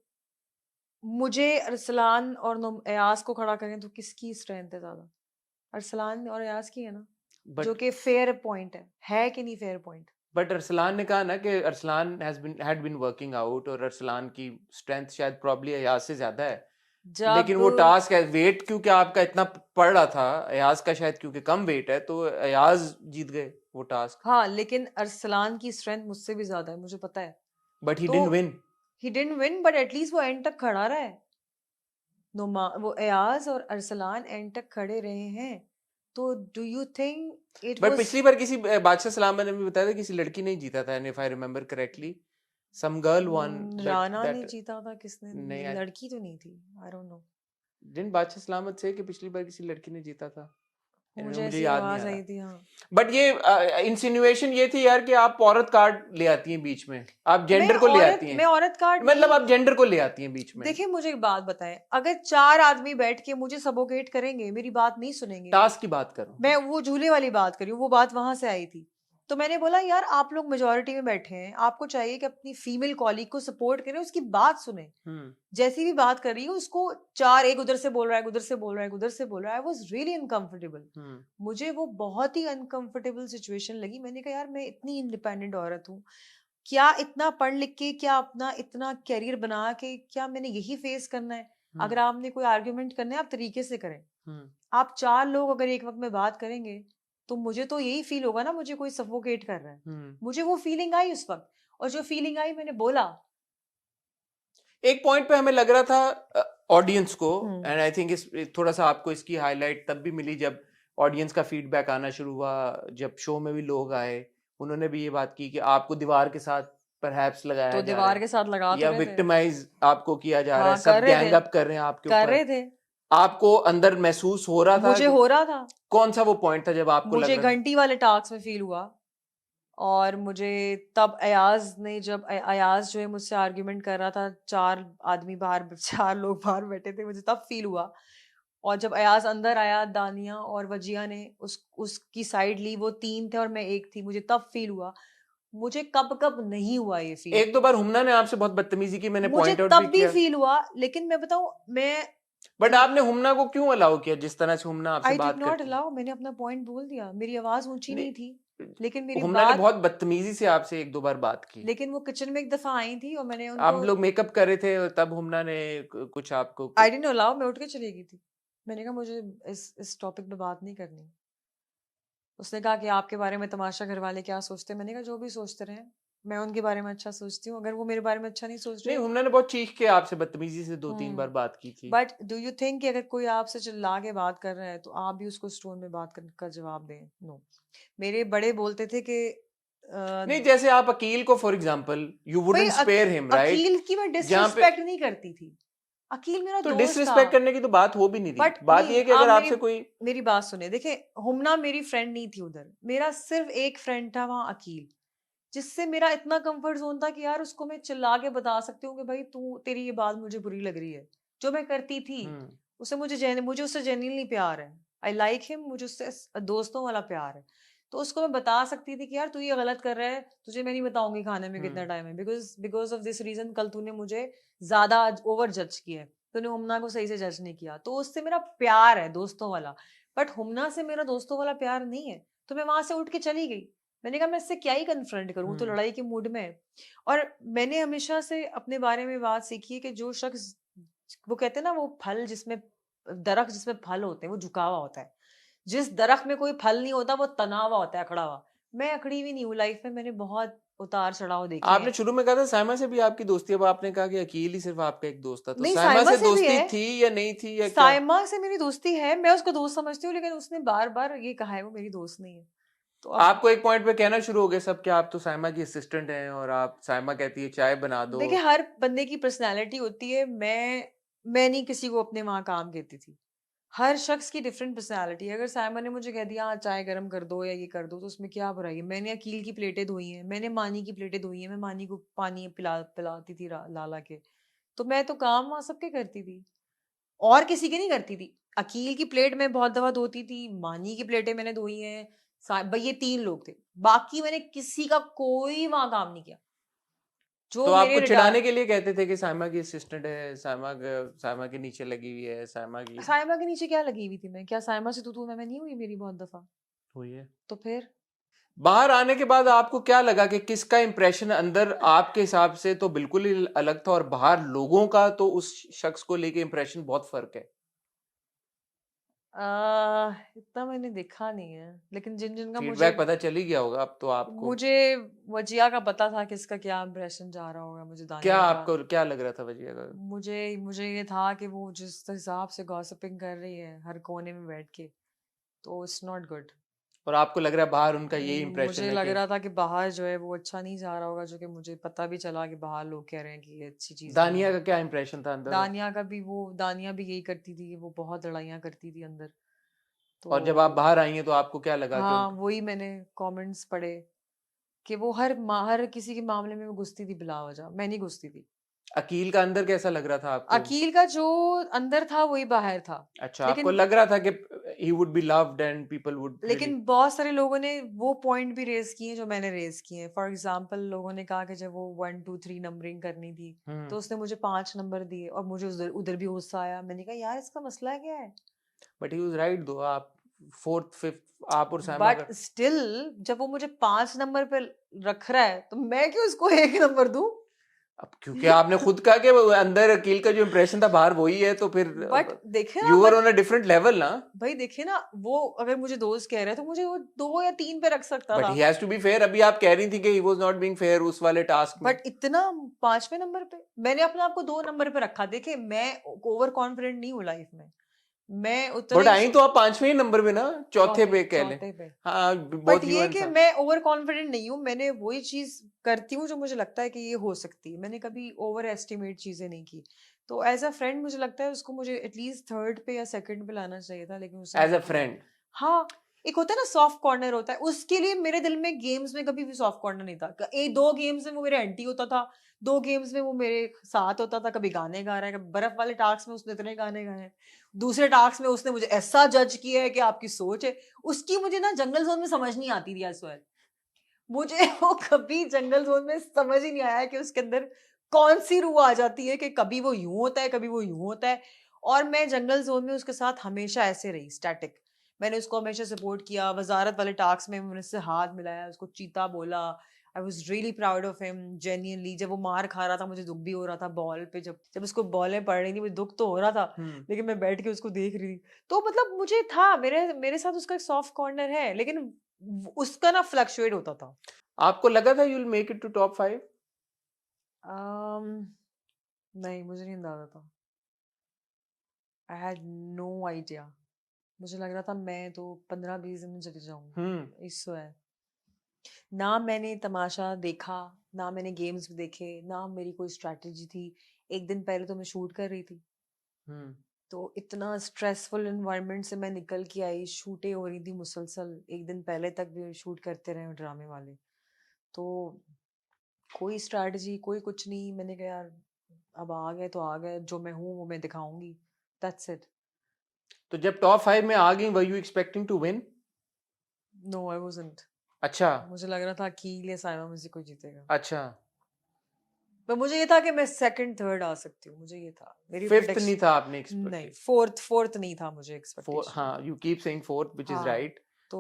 मुझे अरसलान और अयाज को खड़ा करें तो किसकी स्ट्रेंथ है ज़्यादा? अरसलान और अयाज की है ना, जो बट कि फेयर पॉइंट है कि नहीं फेयर पॉइंट? बट अरसलान ने कहा ना कि Arsalan had been working out, और अरसलान की स्ट्रेंथ शायद प्रॉब्ली अयाज से ज्यादा है। लेकिन जब वो टास्क है, वेट क्योंकि आपका इतना पड़ रहा था, अयाज का शायद क्योंकि कम वेट है, तो अयाज जीत गए वो टास्क। हाँ, लेकिन अरसलान की स्ट्रेंथ मुझसे भी ज़्यादा है, मुझे पता है। बट ही तो didn't win. He didn't win, but at least वो एंड तक खड़ा रहा है। वो एयाज और अरसलान एंड तक खड़े रहे हैं, तो do you think it but was पिछली बार किसी बादशाह सलाम ने भी बताया था किसी लड़की ने जीता था, if I remember correctly, some girl won Rana ने दैट जीता था? किसने? नहीं, लड़की तो नहीं थी, आई डोंट नो। जिन बादशाह सलामत से कि पिछली बार किसी लड़की ने जीता था, मुझे मुझे ऐसी याद नहीं आवाज आ आई रहा। थी, हाँ। बट ये इंसिनुएशन ये थी यार कि आप औरत कार्ड ले आती हैं बीच में, आप मैं जेंडर को ले आती मैं हैं, औरत कार्ड मतलब नहीं। आप जेंडर को ले आती हैं बीच में। देखिए मुझे एक बात बताएं, अगर 4 आदमी बैठ के मुझे सबोकेट करेंगे, मेरी बात नहीं सुनेंगे, टास्क की बात करो। मैं वो झूले वाली बात कर रही हूँ, वो बात वहां से आई थी। तो मैंने बोला यार आप लोग मेजोरिटी में बैठे हैं, आपको चाहिए कि अपनी फीमेल कॉलीग को सपोर्ट करें, उसकी बात सुने। जैसी भी बात कर रही हूँ उसको, 4 एक उधर से बोल रहा है, उधर से बोल रहा है, उधर से बोल रहा है, आई वाज रियली अनकंफर्टेबल। मुझे वो बहुत ही अनकंफर्टेबल सिचुएशन लगी। मैंने कहा यार मैं इतनी इंडिपेंडेंट औरत हूँ, क्या इतना पढ़ लिख के, क्या अपना इतना करियर बना के, क्या मैंने यही फेस करना है? अगर आपने कोई आर्ग्यूमेंट करना है आप तरीके से करें। आप 4 लोग अगर एक वक्त में बात करेंगे तो मुझे तो यही फील होगा ना, मुझे कोई सफोकेट कर रहा है। मुझे वो फीलिंग आई उस वक्त, और जो फीलिंग आई मैंने बोला। एक पॉइंट पे हमें लग रहा था ऑडियंस को, एंड आई थिंक इस थोड़ा सा आपको इसकी हाईलाइट तब भी मिली जब ऑडियंस का फीडबैक आना शुरू हुआ, जब शो में भी लोग आए, उन्होंने भी ये बात की कि आपको दीवार के साथ परहैप्स लगाया तो जा रहा दीवार है के साथ लगा तो या रहे थे, विक्टिमाइज आपको किया जा रहा है, हाँ सब कर रहे गैंग थे, अप कर रहे हैं आपके कर ऊपर, रहे थे। आपको अंदर महसूस हो रहा था मुझे कि हो रहा था, कौन सा वो पॉइंट था जब आपको लग मुझे रहा था? घंटी वाले टास्क में फील हुआ। और मुझे तब अयाज ने, जब अयाज जो है मुझसे आर्ग्यूमेंट कर रहा था, 4 आदमी बाहर 4 लोग बाहर बैठे थे, मुझे तब फील हुआ। और जब अयाज अंदर आया, दानिया और वजिया ने उसकी साइड ली, वो 3 थे और मैं 1 थी, मुझे तब फील हुआ। मुझे कब कब नहीं हुआ ये फील। एक दो बार हुमना ने आपसे बहुत बदतमीजी की, मैंने मुझे पॉइंट आउट तब भी भी किया, फील हुआ, लेकिन मैं बताऊं, मैं बट आपने हुमना को क्यों अलाउ किया जिस तरह से हुमना आपसे आई डिड बात नॉट करती? अलाउ, मैंने अपना पॉइंट बोल दिया। मेरी आवाज ऊंची नहीं थी, लेकिन मेरी हुमना ने बात, बहुत बदतमीजी से आपसे एक दो बार बात की। लेकिन वो किचन में एक दफा आई थी और मैंने आप उनको, लोग मेकअप कर रहे थे और तब हुमना ने कुछ आपको आई डिडंट अलाउ, मैं उठ के चली गई थी। मैंने कहा मुझे इस टॉपिक पे बात नहीं करनी। उसने कहा कि आपके बारे में तमाशा घर वाले क्या सोचते हैं। मैंने कहा जो भी सोचते रहे, मैं उनके बारे में अच्छा सोचती हूँ, अगर वो मेरे बारे में अच्छा नहीं सोच नहीं, रहे। हुमना ने बहुत चीख के आपसे बदतमीजी से 2-3 बार बात की थी। बट डू यू थिंक कि अगर कोई आपसे चिल्ला के बात कर रहा है तो आप भी उसको स्टोन में बात का जवाब दें? नो। मेरे बड़े बोलते थे कि नहीं, जैसे आप अकील को फॉर एग्जांपल यू भाई wouldn't spare him, right? Aqeel की मैं जहाँ पे डिसरिस्पेक्ट नहीं करती थी। अकील मेरा तो दोस्त था। डिसरिस्पेक्ट करने की तो बात हो भी नहीं रही। बट बात नहीं, ये है कि आप अगर मेरी आपसे कोई, मेरी बात सुने। देखिए, हुमना मेरी फ्रेंड नहीं थी उधर, मेरा सिर्फ एक फ्रेंड था वहाँ, अकील, जिससे मेरा इतना कंफर्ट जोन था कि यार उसको मैं चिल्ला के बता सकती हूँ कि भाई तू, तेरी ये बात मुझे बुरी लग रही है, जो मैं करती थी। उसे मुझे उससे जेन्युइनली प्यार है, आई लाइक हिम, मुझे उससे दोस्तों वाला प्यार है। तो उसको मैं बता सकती थी कि यार तू ये गलत कर रहा है, तुझे मैं नहीं बताऊंगी खाने में कितना टाइम है, बिकॉज ऑफ दिस रीजन कल तूने मुझे ज्यादा ओवर जज किया है, तूने हुमना को सही से जज नहीं किया। तो उससे मेरा प्यार है दोस्तों वाला, बट हुमना से मेरा दोस्तों वाला प्यार नहीं है। तो मैं वहां से उठ के चली गई। मैंने कहा मैं इससे क्या ही कन्फ्रंट करूं, तो लड़ाई के मूड में है। और मैंने हमेशा से अपने बारे में बात सीखी है कि जो शख्स, वो कहते हैं ना, वो फल जिसमें, दरख्त जिसमें फल होते हैं वो झुका हुआ होता है, जिस दरख्त में कोई फल नहीं होता वो तना हुआ होता है, अखड़ा हुआ। मैं अखड़ी हुई नहीं हूँ लाइफ में, मैंने बहुत उतार चढ़ाव देखे आपने हैं। शुरू में कहा था साइमा से भी आपकी दोस्ती, अब आपने कहा कि अकील ही सिर्फ आपका एक दोस्त था, तो नहीं, साइमा साइमा से से भी दोस्ती है, थी या नहीं थी या क्या? साइमा से मेरी दोस्ती है, मैं उसको दोस्त समझती हूँ, लेकिन उसने बार बार ये कहा है वो मेरी दोस्त नहीं है। तो अब आपको एक पॉइंट पे कहना शुरू हो गए सब कि आप तो साइमा की असिस्टेंट हैं और आप, साइमा कहती है चाय बना दो। देखिए, हर बंदे की पर्सनैलिटी होती है। मैं नहीं किसी को अपने वहां काम कहती थी। हर शख्स की डिफरेंट पर्सनैलिटी है। अगर साइमा ने मुझे कह दिया हाँ चाय गर्म कर दो या ये कर दो, तो उसमें क्या बुराई है? मैंने अकील की प्लेटें धोई हैं, मैंने मानी की प्लेटें धोई हैं, मैं मानी को पानी पिलाती थी लाला के। तो मैं तो काम वहां सबके करती थी, और किसी के नहीं करती थी। अकील की प्लेट में बहुत दफा धोती थी, मानी की प्लेटें मैंने धोई हैं, भाई ये 3 लोग थे, बाकी मैंने किसी का कोई वहां काम नहीं किया। तो जो आपको मेरे चिढ़ाने के लिए कहते थे कि साइमा की असिस्टेंट है, साइमा के नीचे लगी हुई है, साइमा की साइमा के नीचे क्या लगी हुई थी मैं? क्या साइमा से तू मैं नहीं हुई मेरी बहुत दफा? हुई है। तो फिर बाहर आने के बाद आपको क्या लगा कि किसका इंप्रेशन अंदर आपके हिसाब से तो बिल्कुल ही अलग था और बाहर लोगों का तो उस शख्स को लेके इंप्रेशन बहुत फर्क है? इतना मैंने देखा नहीं है, लेकिन जिन जिनका मुझे फीडबैक पता चल ही गया होगा अब तो आपको। मुझे वजिया का पता था कि इसका क्या इम्प्रेशन जा रहा होगा, मुझे क्या दानिया का। आपको क्या लग रहा था वजिया का? मुझे मुझे ये था कि वो जिस हिसाब से गॉसिपिंग कर रही है हर कोने में बैठ के, तो इट्स नॉट गुड। और आपको लग रहा है बाहर उनका यही इंप्रेशन मुझे है लग कि रहा था कि बाहर जो है वो अच्छा नहीं जा रहा होगा, जो कि मुझे पता भी चला कि बाहर लोग कह रहे हैं कि ये अच्छी चीज़ नहीं दानिया है। का क्या इंप्रेशन था अंदर? दानिया भी यही करती थी कि वो बहुत लड़ाइयाँ करती थी अंदर। तो और जब आप बाहर आई हैं तो आपको क्या लगा कि हाँ, उनका? वही मैंने कमेंट्स पढ़े कि वो हर किसी के मामले में वो घुसती थी बिला वजह, मैं नहीं घुसती थी। अकील का अंदर कैसा लग रहा था आपको? अकील का जो अंदर था वही बाहर था। अच्छा, आपको लेकिन लग रहा था कि he would be loved and people would really. लेकिन बहुत सारे लोगों ने वो पॉइंट भी रेज किए जो मैंने रेज किए हैं। फॉर एग्जाम्पल, लोगों ने कहा कि जब वो 1 2 3 नंबरिंग करनी थी हम्म। तो उसने मुझे 5 नंबर दिए और मुझे उधर उधर भी गुस्सा आया। मैंने कहा यार इसका मसला क्या है? बट ही वाज राइट दो। आप फोर्थ फिफ्थ आप और सैमा बट का। स्टिल जब वो मुझे 5 नंबर पे रख रहा है तो मैं क्यों उसको 1 नंबर दूं? अब क्योंकि आपने खुद कहा कि वो अंदर अकील का जो इंप्रेशन था बाहर वही है, तो फिर बट देखे ना, you were on a different level ना। भाई देखिए ना, वो अगर मुझे दोस्त कह रहे हैं तो मुझे वो 2 या 3 पे रख सकता बट था। He has to be fair. अभी आप कह रही थी कि he was not being fair उस वाले टास्क में। बट इतना 5वें नंबर पे मैंने अपने आप को 2 नंबर पे रखा। देखे, मैं ओवर कॉन्फिडेंट नहीं हूँ लाइफ में। मैं उतना बट ही आई तो आप पांचवें ही नंबर पे ना, चौथे पे कह लें। चौथे पे। हाँ, बट बोथ यू ये एंड कि सैम। मैं ओवर कॉन्फिडेंट नहीं हूँ। मैंने वही चीज करती हूँ जो मुझे लगता है कि ये हो सकती है। मैंने कभी ओवर एस्टिमेट चीजें नहीं की। तो एज अ फ्रेंड मुझे लगता है उसको मुझे एटलीस्ट थर्ड पे या सेकंड पे लाना चाहिए था, लेकिन उसने एज नहीं अ किया। फ्रेंड। हाँ, एक होता है ना सॉफ्ट कॉर्नर होता है, उसके लिए मेरे दिल में गेम्स में कभी भी सॉफ्ट कॉर्नर नहीं था। एक 2 गेम्स में वो मेरे एंटी होता था, 2 गेम्स में वो मेरे साथ होता था। कभी गाने गा रहा है, कभी बर्फ वाले टास्क में उसने इतने गाने गाए हैं, दूसरे टास्क में उसने मुझे ऐसा जज किया है कि आपकी सोच है। उसकी मुझे ना जंगल जोन में समझ नहीं आती थी। मुझे वो कभी जंगल जोन में समझ ही नहीं आया कि उसके अंदर कौन सी रूह आ जाती है कि कभी वो यूं होता है, कभी वो यूं होता है। और मैं जंगल जोन में उसके साथ हमेशा ऐसे रही, स्टैटिक। मैंने उसको हमेशा सपोर्ट किया। वजारत वाले टास्क में मैंने उससे हाथ मिलाया, उसको चीता बोला। I was really proud of him genuinely. जब वो मार खा रहा था मुझे दुख भी हो रहा था बॉल पे। जब जब उसको बॉलें पड़ रही थी मुझे दुख तो हो रहा था, हम्म। लेकिन मैं बैठ के उसको देख रही थी। तो मतलब मुझे था, मेरे मेरे साथ उसका एक सॉफ्ट कॉर्नर है, लेकिन उसका ना फ्लक्चुएट होता था। आपको लगा था you will make it to top 5? नहीं, मुझे नहीं अंदाजा था। I had no idea. मुझे लग रहा था मैं तो 15 20 दिन में चली हम्म। जाऊंगी। इसो है ना, मैंने तमाशा देखा, ना मैंने गेम्स देखे, ना मेरी कोई स्ट्रैटेजी थी। एक दिन पहले तो मैं शूट कर रही थी, हम्म। तो इतना स्ट्रेसफुल एनवायरनमेंट से मैं निकल के आई। शूटें हो रही थी मुसलसल, एक दिन पहले तक भी शूट करते रहे ड्रामे वाले। तो कोई स्ट्रैटेजी, कोई कुछ नहीं। मैंने कहा यार अब आ गए तो आ गए, जो मैं हूँ वो मैं दिखाऊंगी। That's it. तो जब टॉप 5 में आ गई, were you expecting to win? No, I wasn't. अच्छा। मुझे लग रहा था अकील या साइमा में से कोई जीतेगा। अच्छा। पर मुझे ये था कि मैं सेकंड थर्ड आ सकती हूँ। मुझे ये था मेरी फिफ्थ नहीं प्रेडिक्शन। था आपने नहीं, एक्सपेक्टेड? फोर्थ नहीं था मुझे एक्सपेक्टेशन। हाँ, you keep saying fourth which is हाँ, राइट। तो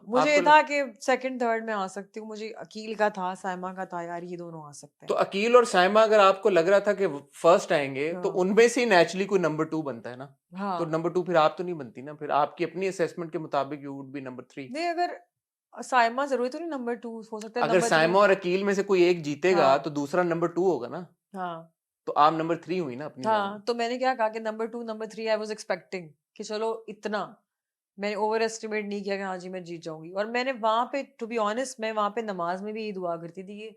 मुझे ये आपको था कि सेकंड थर्ड में आ सकती हूँ। मुझे अकील का था, साइमा का था, यार ये दोनों आ सकते तो हैं। अकील और साइमा अगर आपको लग रहा था कि फर्स्ट आएंगे, तो हाँ, उनमें से नेचुरली कोई नंबर 2 बनता है ना। तो हाँ। नंबर 2 फिर आप तो नहीं बनती ना, फिर आपकी अपनी असेसमेंट के मुताबिक यू वुड बी नंबर 3। नहीं, अगर साइमा जरूरी तो नहीं नंबर 2 हो सकता है, अगर नंबर 3। साइमा और अकील में से कोई एक जीतेगा हाँ, तो दूसरा नंबर 2 होगा ना। हाँ, तो आप नंबर 3 हुई ना अपनी जगह। हाँ। तो मैंने क्या कहा कि number 2 number 3 I was expecting कि चलो इतना। मैंने ओवर एस्टिमेट नहीं किया कि हाँ जी मैं जीत जाऊंगी। और मैंने वहां पे टू बी ऑनेस्ट, मैं वहां पे नमाज में भी यही दुआ करती थी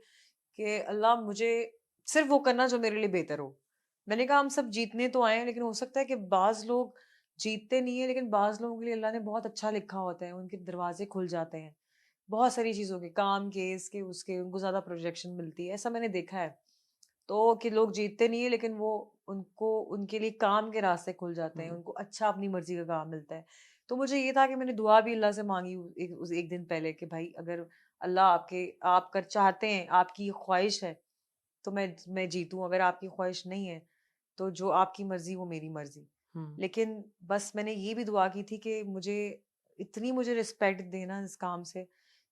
कि अल्लाह मुझे सिर्फ वो करना जो मेरे लिए बेहतर हो। मैंने कहा हम सब जीतने तो आए हैं, लेकिन हो सकता है कि बाज लोग जीतते नहीं है, लेकिन बाज लोगों के लिए अल्लाह ने बहुत अच्छा लिखा होता है, उनके दरवाजे खुल जाते हैं बहुत सारी चीजों के, काम के, इसके उसके, उनको ज्यादा प्रोजेक्शन मिलती है। ऐसा मैंने देखा है। तो कि लोग जीतते नहीं है, लेकिन वो उनको उनके लिए काम के रास्ते खुल जाते हैं, हम्म। उनको अच्छा अपनी मर्जी का काम मिलता है। तो मुझे ये था कि मैंने दुआ भी अल्लाह से मांगी एक दिन पहले कि भाई अगर अल्लाह आप कर चाहते हैं, आपकी ये ख्वाहिश है तो मैं जीतूं। अगर आपकी ख्वाहिश नहीं है तो जो आपकी मर्जी वो मेरी मर्जी। हम्म। लेकिन बस मैंने ये भी दुआ की थी कि मुझे रिस्पेक्ट देना इस काम से,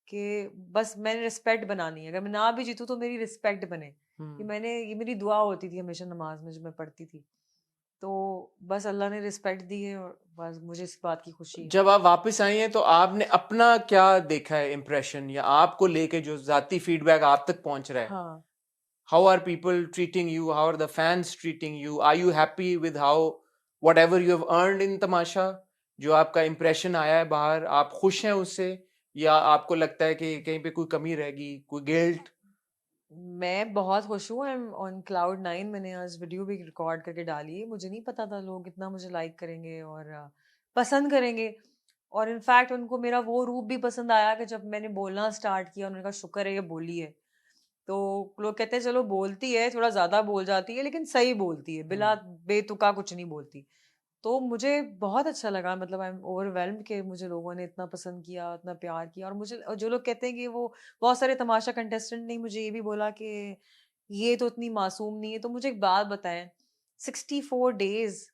कि बस मैंने रिस्पेक्ट बनानी है। अगर मैं ना भी जीतूं तो मेरी रिस्पेक्ट बने। हम्म। ये मेरी दुआ होती थी हमेशा नमाज में जब मैं पढ़ती थी। तो बस अल्लाह ने रिस्पेक्ट दी है और बस मुझे इस बात की खुशी है। जब आप वापस आई हैं तो आपने अपना क्या देखा है इम्प्रेशन, या आपको लेके जो जाती फीडबैक आप तक पहुंच रहा है? हाँ। How are people treating you, how are the fans treating you, are you happy with how whatever you have earned in Tamasha? जो आपका इम्प्रेशन आया है बाहर, आप खुश हैं उससे, या आपको लगता है कि कहीं पे कोई कमी रहेगी, कोई गिल्ट? मैं बहुत खुश हूँ, आई एम ऑन क्लाउड 9। मैंने आज वीडियो भी रिकॉर्ड करके डाली है। मुझे नहीं पता था लोग इतना मुझे लाइक करेंगे और पसंद करेंगे, और इनफैक्ट उनको मेरा वो रूप भी पसंद आया कि जब मैंने बोलना स्टार्ट किया उन्होंने कहा शुक्र है ये बोली है। तो लोग कहते हैं चलो बोलती है, थोड़ा ज्यादा बोल जाती है लेकिन सही बोलती है, बिला बेतुका कुछ नहीं बोलती। तो मुझे बहुत अच्छा लगा, मतलब आई एम ओवरवेल्म्ड कि मुझे लोगों ने इतना पसंद किया, इतना प्यार किया। और मुझे, और जो लोग कहते हैं कि वो बहुत सारे तमाशा कंटेस्टेंट ने मुझे ये भी बोला कि ये तो इतनी मासूम नहीं है। तो मुझे एक बात बताएं, 64 डेज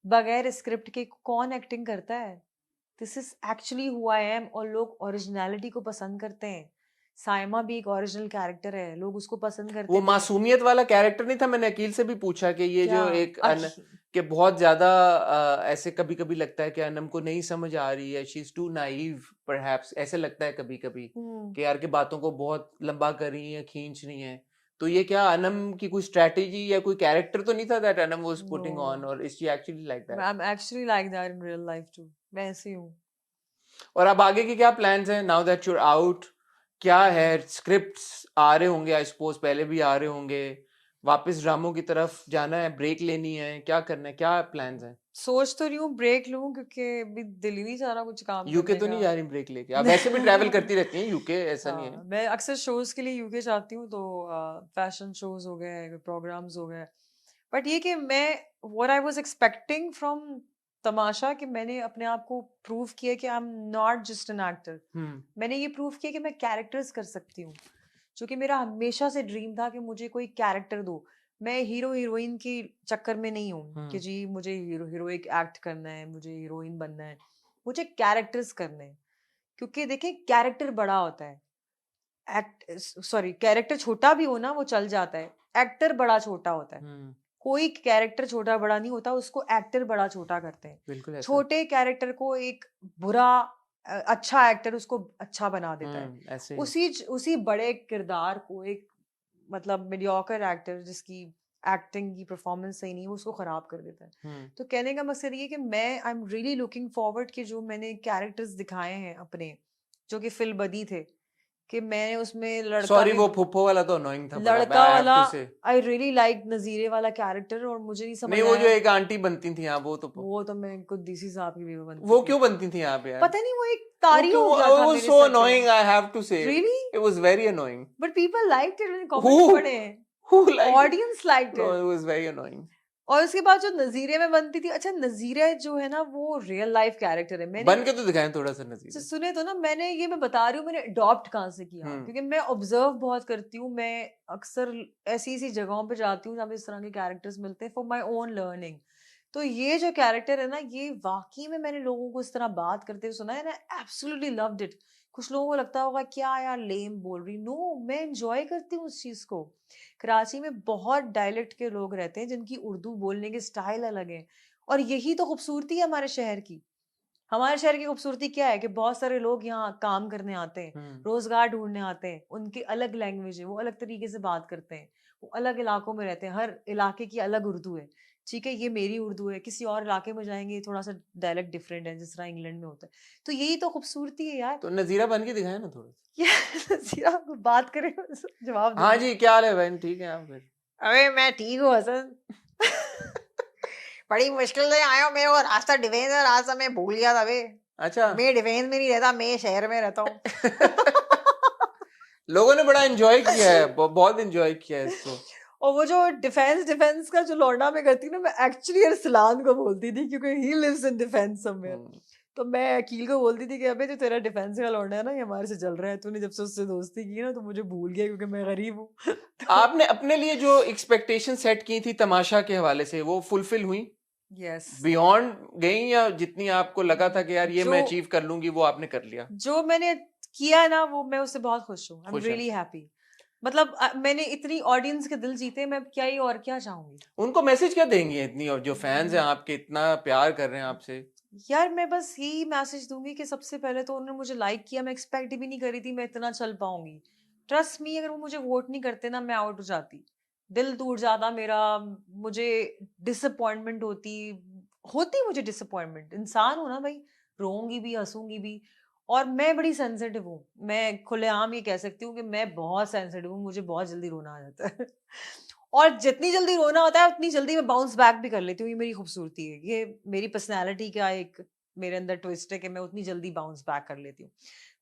बगैर स्क्रिप्ट के कौन एक्टिंग करता है? This is actually who I am, और लोग ओरिजिनलिटी को पसंद करते हैं। साइमा भी एक ओरिजिनल कैरेक्टर है, लोग उसको पसंद वो करते थे। मासूमियत वाला कैरेक्टर नहीं था? मैंने अकील से भी पूछा कि ये क्या जो एक कि बहुत ज्यादा ऐसे कभी कभी लगता है कि अनम को नहीं समझ आ रही है, she is too naive perhaps, ऐसे लगता है कभी कभी हम्म, कि यार के बातों को बहुत लंबा कर रही है, खींच रही है। तो ये क्या अनम की कोई स्ट्रेटेजी या कोई कैरेक्टर तो नहीं था that Anam was no, putting on, और is she actually like that? I am actually like that in real life too. मैं ऐसी हूँ। और अब आगे के क्या प्लान्स हैं now that you are out? क्या है, स्क्रिप्ट्स आ रहे होंगे आई सपोज, पहले भी आ रहे होंगे, वापस ड्रामों की तरफ जाना है, ब्रेक लेनी है, क्या करना है, क्या प्लान्स हैं? सोच तो रही हूँ ब्रेक लूँ, क्योंकि अभी दिल ही नहीं चाह रहा कुछ काम यूके करने तो का। नहीं जा रही ब्रेक लेके? आप वैसे भी ट्रैवल करती रहती हैं यूके, ऐसा नहीं है? हाँ, मैं अक्सर शोज के लिए यूके जाती हूँ, तो फैशन शोज हो गए, प्रोग्राम्स हो गए। बट ये कि मैं, what I was expecting from Tamasha, कि मैंने अपने आप को प्रूव किया कि I am not just an actor. Hmm. मैंने ये प्रूव किया कि मैं कैरेक्टर्स कर सकती हूँ, जो कि मेरा हमेशा से ड्रीम था कि मुझे कोई कैरेक्टर दो। मैं हीरो हीरोइन के चक्कर में नहीं हूँ कि जी मुझे हीरो हीरोइक एक्ट करना है, मुझे हीरोइन बनना है। मुझे कैरेक्टर्स करने हैं, क्योंकि देखिए कैरेक्टर बड़ा होता है, एक्ट सॉरी कैरेक्टर छोटा भी हो ना वो चल जाता है, एक्टर बड़ा छोटा होता है। हम्म। कोई कैरेक्टर छोटा बड़ा नहीं होता, उसको एक्टर बड़ा छोटा करते हैं। बिल्कुल ऐसा। छोटे कैरेक्टर को एक बुरा अच्छा एक्टर उसको अच्छा बना देता है। ऐसे ही। उसी बड़े किरदार को एक, मतलब मीडियोकर एक्टर जिसकी एक्टिंग की परफॉर्मेंस सही नहीं है, वो उसको खराब कर देता है। हम्म। तो कहने का मकसद ये कि मैं I am really looking forward कि जो मैंने कैरेक्टर्स दिखाए हैं अपने, जो कि फिल बदी थे, कि मैंने उसमें लड़का सॉरी, भी, वो फुप्पो वाला तो अनोइंग था बड़ा, लड़का आई हैव वाला, टू से। आई रियली लाइक नजीरे वाला कैरेक्टर, और मुझे नहीं समझ नहीं, वो जो आया। एक आंटी बनती थी, हाँ वो तो वो तो मैं खुद डीसी साहब की बीवी बनती वो थी। क्यों बनती थी आप यार? पता नहीं, वो एक वो तारी क्यों? हो गया था वो मेरे सो सर पे। Annoying, I have to say, really? It was very annoying. But people liked it, मैंने हु कमेंट्स पढ़े हैं, who like it? Audience liked no, it. It was very annoying. और उसके बाद जो नजीरे में बनती थी, अच्छा नजीरा जो है ना वो रियल लाइफ कैरेक्टर है। मैंने बन के तो दिखाएं थोड़ा सा तो नजीर। सुने तो ना, मैंने ये मैं बता रही हूँ मैंने अडॉप्ट कहाँ से किया, क्योंकि मैं ऑब्जर्व बहुत करती हूँ। मैं अक्सर ऐसी ऐसी जगहों पे जाती हूँ जहाँ पे इस तरह के कैरेक्टर्स मिलते हैं फॉर माई ओन लर्निंग। तो ये जो कैरेक्टर है ना, ये वाकई में मैंने लोगों को इस तरह बात करते हुए सुना है ना, एब्सोल्युटली लव्ड इट। कुछ लोगों को लगता होगा क्या यार लेम बोल रही, नो मैं एंजॉय करती हूँ उस चीज को। कराची में बहुत डायलेक्ट के लोग रहते हैं जिनकी उर्दू बोलने के स्टाइल अलग है, और यही तो खूबसूरती है हमारे शहर की। हमारे शहर की खूबसूरती क्या है कि बहुत सारे लोग यहाँ काम करने आते हैं, रोजगार ढूंढने आते हैं, उनकी अलग लैंग्वेज है, वो अलग तरीके से बात करते हैं, वो अलग इलाकों में रहते हैं, हर इलाके की अलग उर्दू है। ठीक है, ये मेरी उर्दू है, किसी और इलाके में जाएंगे थोड़ा सा डायलेक्ट डिफरेंट है, जिस तरह इंग्लैंड में होता है। तो यही तो खूबसूरती है यार। तो नजीरा बन के दिखाए ना थोड़ा सा। यार सीधा बात करें, जवाब हाँ दूंगी। जी, क्या हाल है बहन? ठीक है आप फिर? अबे मैं ठीक हूँ हसन। बड़ी मुश्किल से आया हूँ, मेरे को रास्ता डिफेंस का रास्ता मैं भूल गया था बे। अच्छा। मैं डिफेंस में नहीं रहता, मैं शहर में रहता हूँ। लोगों ने बड़ा एंजॉय किया है, बहुत एंजॉय किया है इसको। और वो जो डिफेंस डिफेंस का जो लौंडा में करती ना, मैं एक्चुअली अरसलान को बोलती थी, क्योंकि he lives in defence somewhere. तो मैं अकील को बोलती थी कि अबे जो तेरा डिफेंस का लौंडा है ना, ये हमारे से चल रहा है, तूने जब से उससे दोस्ती की ना तो मुझे भूल गया क्योंकि मैं गरीब हूँ। तो आपने अपने लिए जो एक्सपेक्टेशन सेट की थी तमाशा के हवाले से, वो फुलफिल हुई? यस, बियॉन्ड गई, या जितनी आपको लगा था कि यार ये मैं जो अचीव कर लूंगी, वो आपने कर लिया? जो मैंने किया है ना, वो मैं उससे बहुत खुश हूँ। आई एम खुश है? Really happy. मतलब मैंने इतनी ऑडियंस के दिल जीते, मैं क्या ही और क्या चाहूंगी। उनको मैसेज क्या देंगी इतनी, और जो फैंस हैं आपके इतना प्यार कर रहे हैं आपसे? यार मैं बस यही मैसेज दूंगी कि सबसे पहले तो उन्होंने मुझे लाइक किया, मैं एक्सपेक्ट भी नहीं करी थी मैं इतना चल पाऊंगी। ट्रस्ट मी, अगर वो मुझे वोट नहीं करते ना, मैं आउट हो जाती, दिल टूट जाता मेरा, मुझे डिसअपॉइंटमेंट होती होती मुझे डिसअपॉइंटमेंट, इंसान हूं ना भाई, रोऊंगी भी हंसूंगी भी। और मैं बड़ी सेंसिटिव हूँ, मैं खुलेआम ये कह सकती हूँ कि मैं बहुत सेंसिटिव हूँ, मुझे बहुत जल्दी रोना आ जाता है और जितनी जल्दी रोना होता है उतनी जल्दी मैं बाउंस बैक भी कर लेती हूँ, ये मेरी खूबसूरती है, ये मेरी पर्सनैलिटी का एक मेरे अंदर ट्विस्ट है कि मैं उतनी जल्दी बाउंस बैक कर लेती हूँ।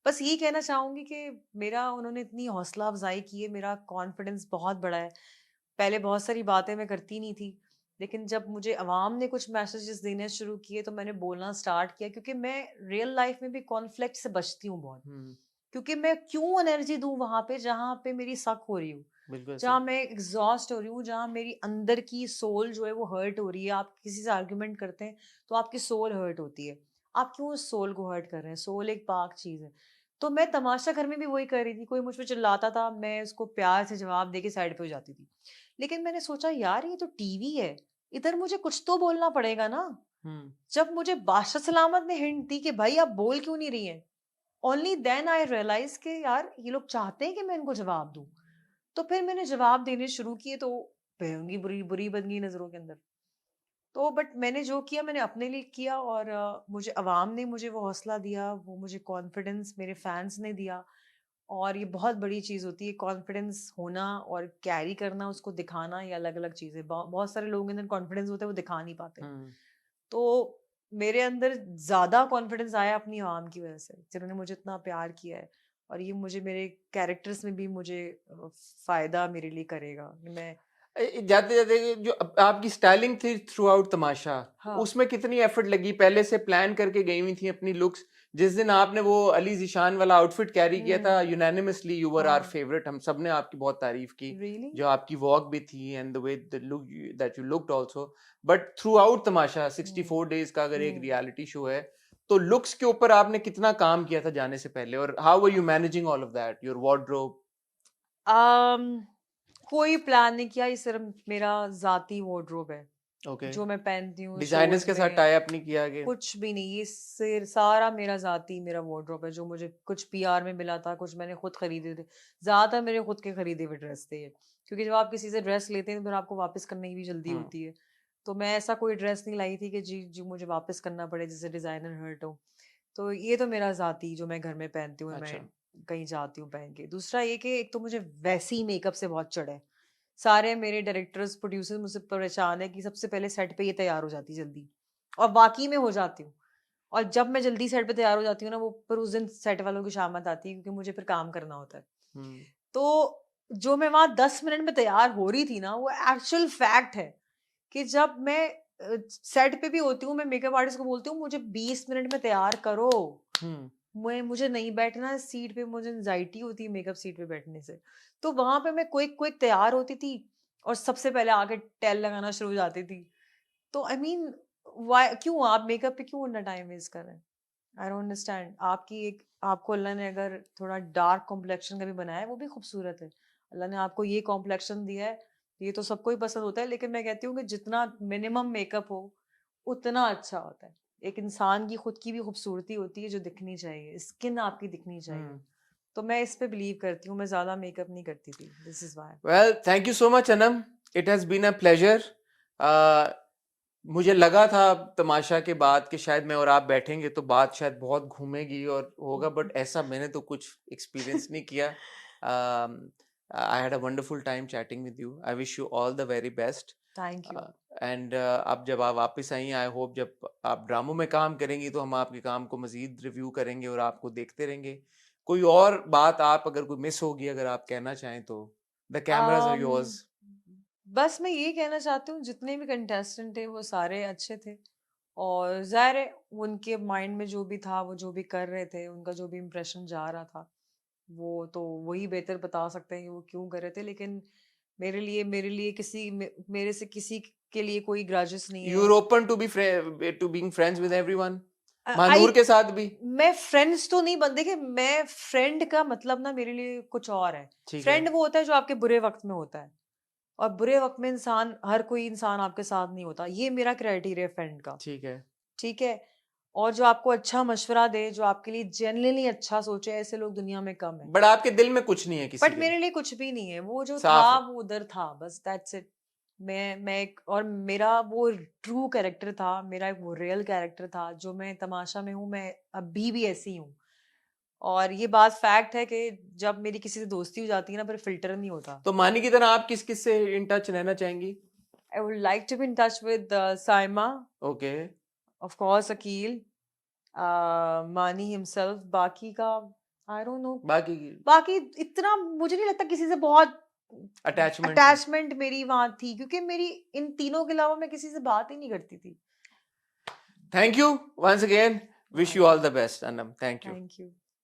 बस यही कहना चाहूंगी कि मेरा उन्होंने इतनी हौसला अफजाई की है, मेरा कॉन्फिडेंस बहुत बड़ा है। पहले बहुत सारी बातें मैं करती नहीं थी, लेकिन जब मुझे अवाम ने कुछ मैसेजेस देने शुरू किए तो मैंने बोलना स्टार्ट किया, क्योंकि मैं रियल लाइफ में भी कॉन्फ्लिक्ट से बचती हूँ बहुत। हम्म, क्योंकि मैं क्यों एनर्जी दूं वहां पे जहां पे मेरी सक हो रही हूँ, बिल्कुल जहाँ सही। मैं एग्जॉस्ट हो रही हूँ, जहाँ मेरी अंदर की सोल जो है वो हर्ट हो रही है। आप किसी से आर्ग्यूमेंट करते हैं तो आपकी सोल हर्ट होती है, आप क्यों उस सोल को हर्ट कर रहे हैं? सोल एक पाक चीज है। तो मैं तमाशा घर में भी वही कर रही थी, कोई मुझ पर चिल्लाता था, मैं उसको प्यार से जवाब देके साइड पे हो जाती थी। लेकिन मैंने सोचा यार ये तो टीवी है, इधर मुझे कुछ तो बोलना पड़ेगा ना। हम्म, जब मुझे बादशाह सलामत ने हिंट दी कि भाई आप बोल क्यों नहीं रही हैं, ओनली देन आई रियलाइज कि यार ये लोग चाहते हैं कि मैं इनको जवाब दूं। तो फिर मैंने जवाब देने शुरू किए, तो मैं होंगी बुरी बुरी बन गई नजरों के अंदर। तो बट मैंने जो किया मैंने अपने लिए किया, और मुझे अवाम ने मुझे वो हौसला दिया, वो मुझे कॉन्फिडेंस मेरे फैंस ने दिया। और ये बहुत बड़ी चीज होती है, कॉन्फिडेंस होना और कैरी करना, उसको दिखाना, ये अलग अलग चीज है। बहुत सारे लोगों के अंदर कॉन्फिडेंस होता है, वो दिखा नहीं पाते। हम्म। तो मेरे अंदर ज्यादा कॉन्फिडेंस आया अपनी आवाम की वजह से, जिन्होंने मुझे इतना प्यार किया है। और ये मुझे मेरे कैरेक्टर्स में भी मुझे फायदा मेरे लिए करेगा कि मैं। जाते जाते जो आपकी स्टाइलिंग थी थ्रू आउट तमाशा, हाँ। उसमें कितनी एफर्ट लगी? पहले से प्लान करके गई हुई थी अपनी लुक्स? जिस दिन आपने वो अली जिशान वाला आउटफिट कैरी किया था, हम्म। यूनानिमसली यू वर आवर हाँ। फेवरेट, हम सब ने आपकी बहुत तारीफ की। रियली। जो आपकी वॉक भी थी and the way the look that you looked also. But through out Tamasha 64 days का अगर एक हम्म। रियलिटी शो है, तो लुक्स के ऊपर आपने कितना काम किया था जाने से पहले, और how were you managing all of that, your wardrobe? um, कोई प्लान नहीं किया, ये सिर्फ मेरा जाती वार्डरोब है, ओके। जो मैं पहनती हूँ डिजाइनर्स शोज के साथ में। टाई अप नहीं किया आगे? कुछ भी नहीं, ये सारा मेरा जाती मेरा वार्डरोब है, जो मुझे कुछ पीआर में मिला था, कुछ मैंने खुद खरीदे थे। ज्यादातर मेरे खुद के खरीदे हुए ड्रेस थे ये, क्योंकि जब आप किसी से ड्रेस लेते हैं तो फिर आपको वापस करने की भी जल्दी हम्म। होती है। तो मैं ऐसा कोई ड्रेस नहीं लाई थी कि जी जी मुझे वापस करना पड़े, जिससे डिजाइनर हर्ट हो। तो ये तो मेरा जाती जो मैं घर में पहनती हूँ, मैं अच्छा। कहीं जाती हूँ पहन के। दूसरा ये कि एक तो मुझे वैसी मेकअप से बहुत चढ़ है। सारे मेरे डायरेक्टर्स प्रोड्यूसर्स मुझसे परेशान है कि सबसे पहले सेट पे ये तैयार हो जाती जल्दी, और वाकई में हो जाती हूँ। और जब मैं जल्दी सेट पे तैयार हो जाती हूँ ना, वो पर उस दिन सेट वालों की शामत आती है, क्योंकि मुझे फिर काम करना होता है। हम्म। तो जो मैं वहां 10 मिनट में तैयार हो रही थी ना, वो एक्चुअल फैक्ट है कि जब मैं सेट पे भी होती हूँ, मैं मेकअप आर्टिस्ट को बोलती हूँ मुझे 20 मिनट में तैयार करो। हम्म। मुझे नहीं बैठना है सीट पे, मुझे एंजाइटी होती है मेकअप सीट पे बैठने से। तो वहां पे मैं क्विक क्विक तैयार होती थी और सबसे पहले आके टेल लगाना शुरू हो जाती थी। तो आई मीन वाई, क्यों आप मेकअप पे क्यों इतना टाइम वेस्ट कर रहे हैं? I don't understand. आपकी एक, आपको अल्लाह ने अगर थोड़ा डार्क कॉम्प्लेक्शन का भी बनाया है, वो भी खूबसूरत है। अल्लाह ने आपको ये कॉम्प्लेक्शन दिया है, ये तो सबको ही पसंद होता है, लेकिन मैं कहती हूँ कि जितना मिनिमम मेकअप हो उतना अच्छा होता है। एक इंसान की खुद की भी खूबसूरती होती है जो दिखनी चाहिए, स्किन आपकी दिखनी चाहिए। हम्म। तो मैं इस पे बिलीव करती हूँ, मैं ज्यादा मेकअप नहीं करती थी, this is why. Well, thank you so much Anam, it has been a pleasure. मुझे लगा था तमाशा के बाद कि शायद मैं और आप बैठेंगे तो बात शायद बहुत घूमेगी और होगा, बट ऐसा मैंने तो कुछ एक्सपीरियंस नहीं किया। I had a wonderful time chatting with you, I wish you all the very best. Thank you. And अब जब आप वापस आई, आई होप जब आप ड्रामों में काम करेंगी तो हम आपके काम को मजीद रिव्यू करेंगे और आपको देखते रहेंगे। कोई और बात आप अगर कोई मिस होगी अगर आप कहना चाहें तो, the cameras are um, yours. बस मैं ये कहना चाहती हूँ, जितने भी कंटेस्टेंट थे वो सारे अच्छे थे, और जाहिर है उनके माइंड में जो भी था, वो जो भी कर रहे थे, उनका जो भी इम्प्रेशन जा रहा था, वो तो वही बेहतर बता सकते हैं कि वो क्यों कर रहे थे। लेकिन मेरे लिए मेरे से किसी के लिए कोई ग्रजेस नहीं यू आर है। Open to be to being friends with everyone? Mahnoor के साथ भी? मैं फ्रेंड्स तो नहीं बन देखिए, मैं फ्रेंड का मतलब ना मेरे लिए कुछ और है। ठीक है। फ्रेंड वो होता है जो आपके बुरे वक्त में होता है, और बुरे वक्त में इंसान, हर कोई इंसान आपके साथ नहीं होता। ये मेरा क्राइटेरिया फ्रेंड का, ठीक है। ठीक है? और जो आपको अच्छा मशवरा दे, जो आपके लिए जेन्युइनली अच्छा सोचे, ऐसे लोग दुनिया में कम हैं। बट आपके दिल में कुछ नहीं है किसी बट के मेरे लिए? लिए कुछ भी नहीं है, वो जो साफ था है। वो उधर था, बस दैट्स इट। मैं एक, और मेरा वो ट्रू कैरेक्टर था, मेरा एक वो रियल कैरेक्टर था, जो मैं तमाशा में हूँ, मैं अभी भी ऐसी हूँ। और ये बात फैक्ट है कि जब मेरी किसी से दोस्ती हो जाती है ना, फिर फ़िल्टर नहीं होता। तो मानी की तरह आप किस-किस से इन टच रहना चाहेंगी? I would like to be in touch with Saima, okay. Of course Aqeel, Mani himself, बाकी का आई डोंट नो। बाकी बाकी इतना मुझे नहीं लगता किसी से बहुत अटैचमेंट है। अटैचमेंट मेरी वहाँ थी, क्योंकि मेरी इन तीनों के अलावा मैं किसी से बात ही नहीं करती थी। Thank you once again. Wish my you all the pleasure. Best Anam. Thank you. Thank you.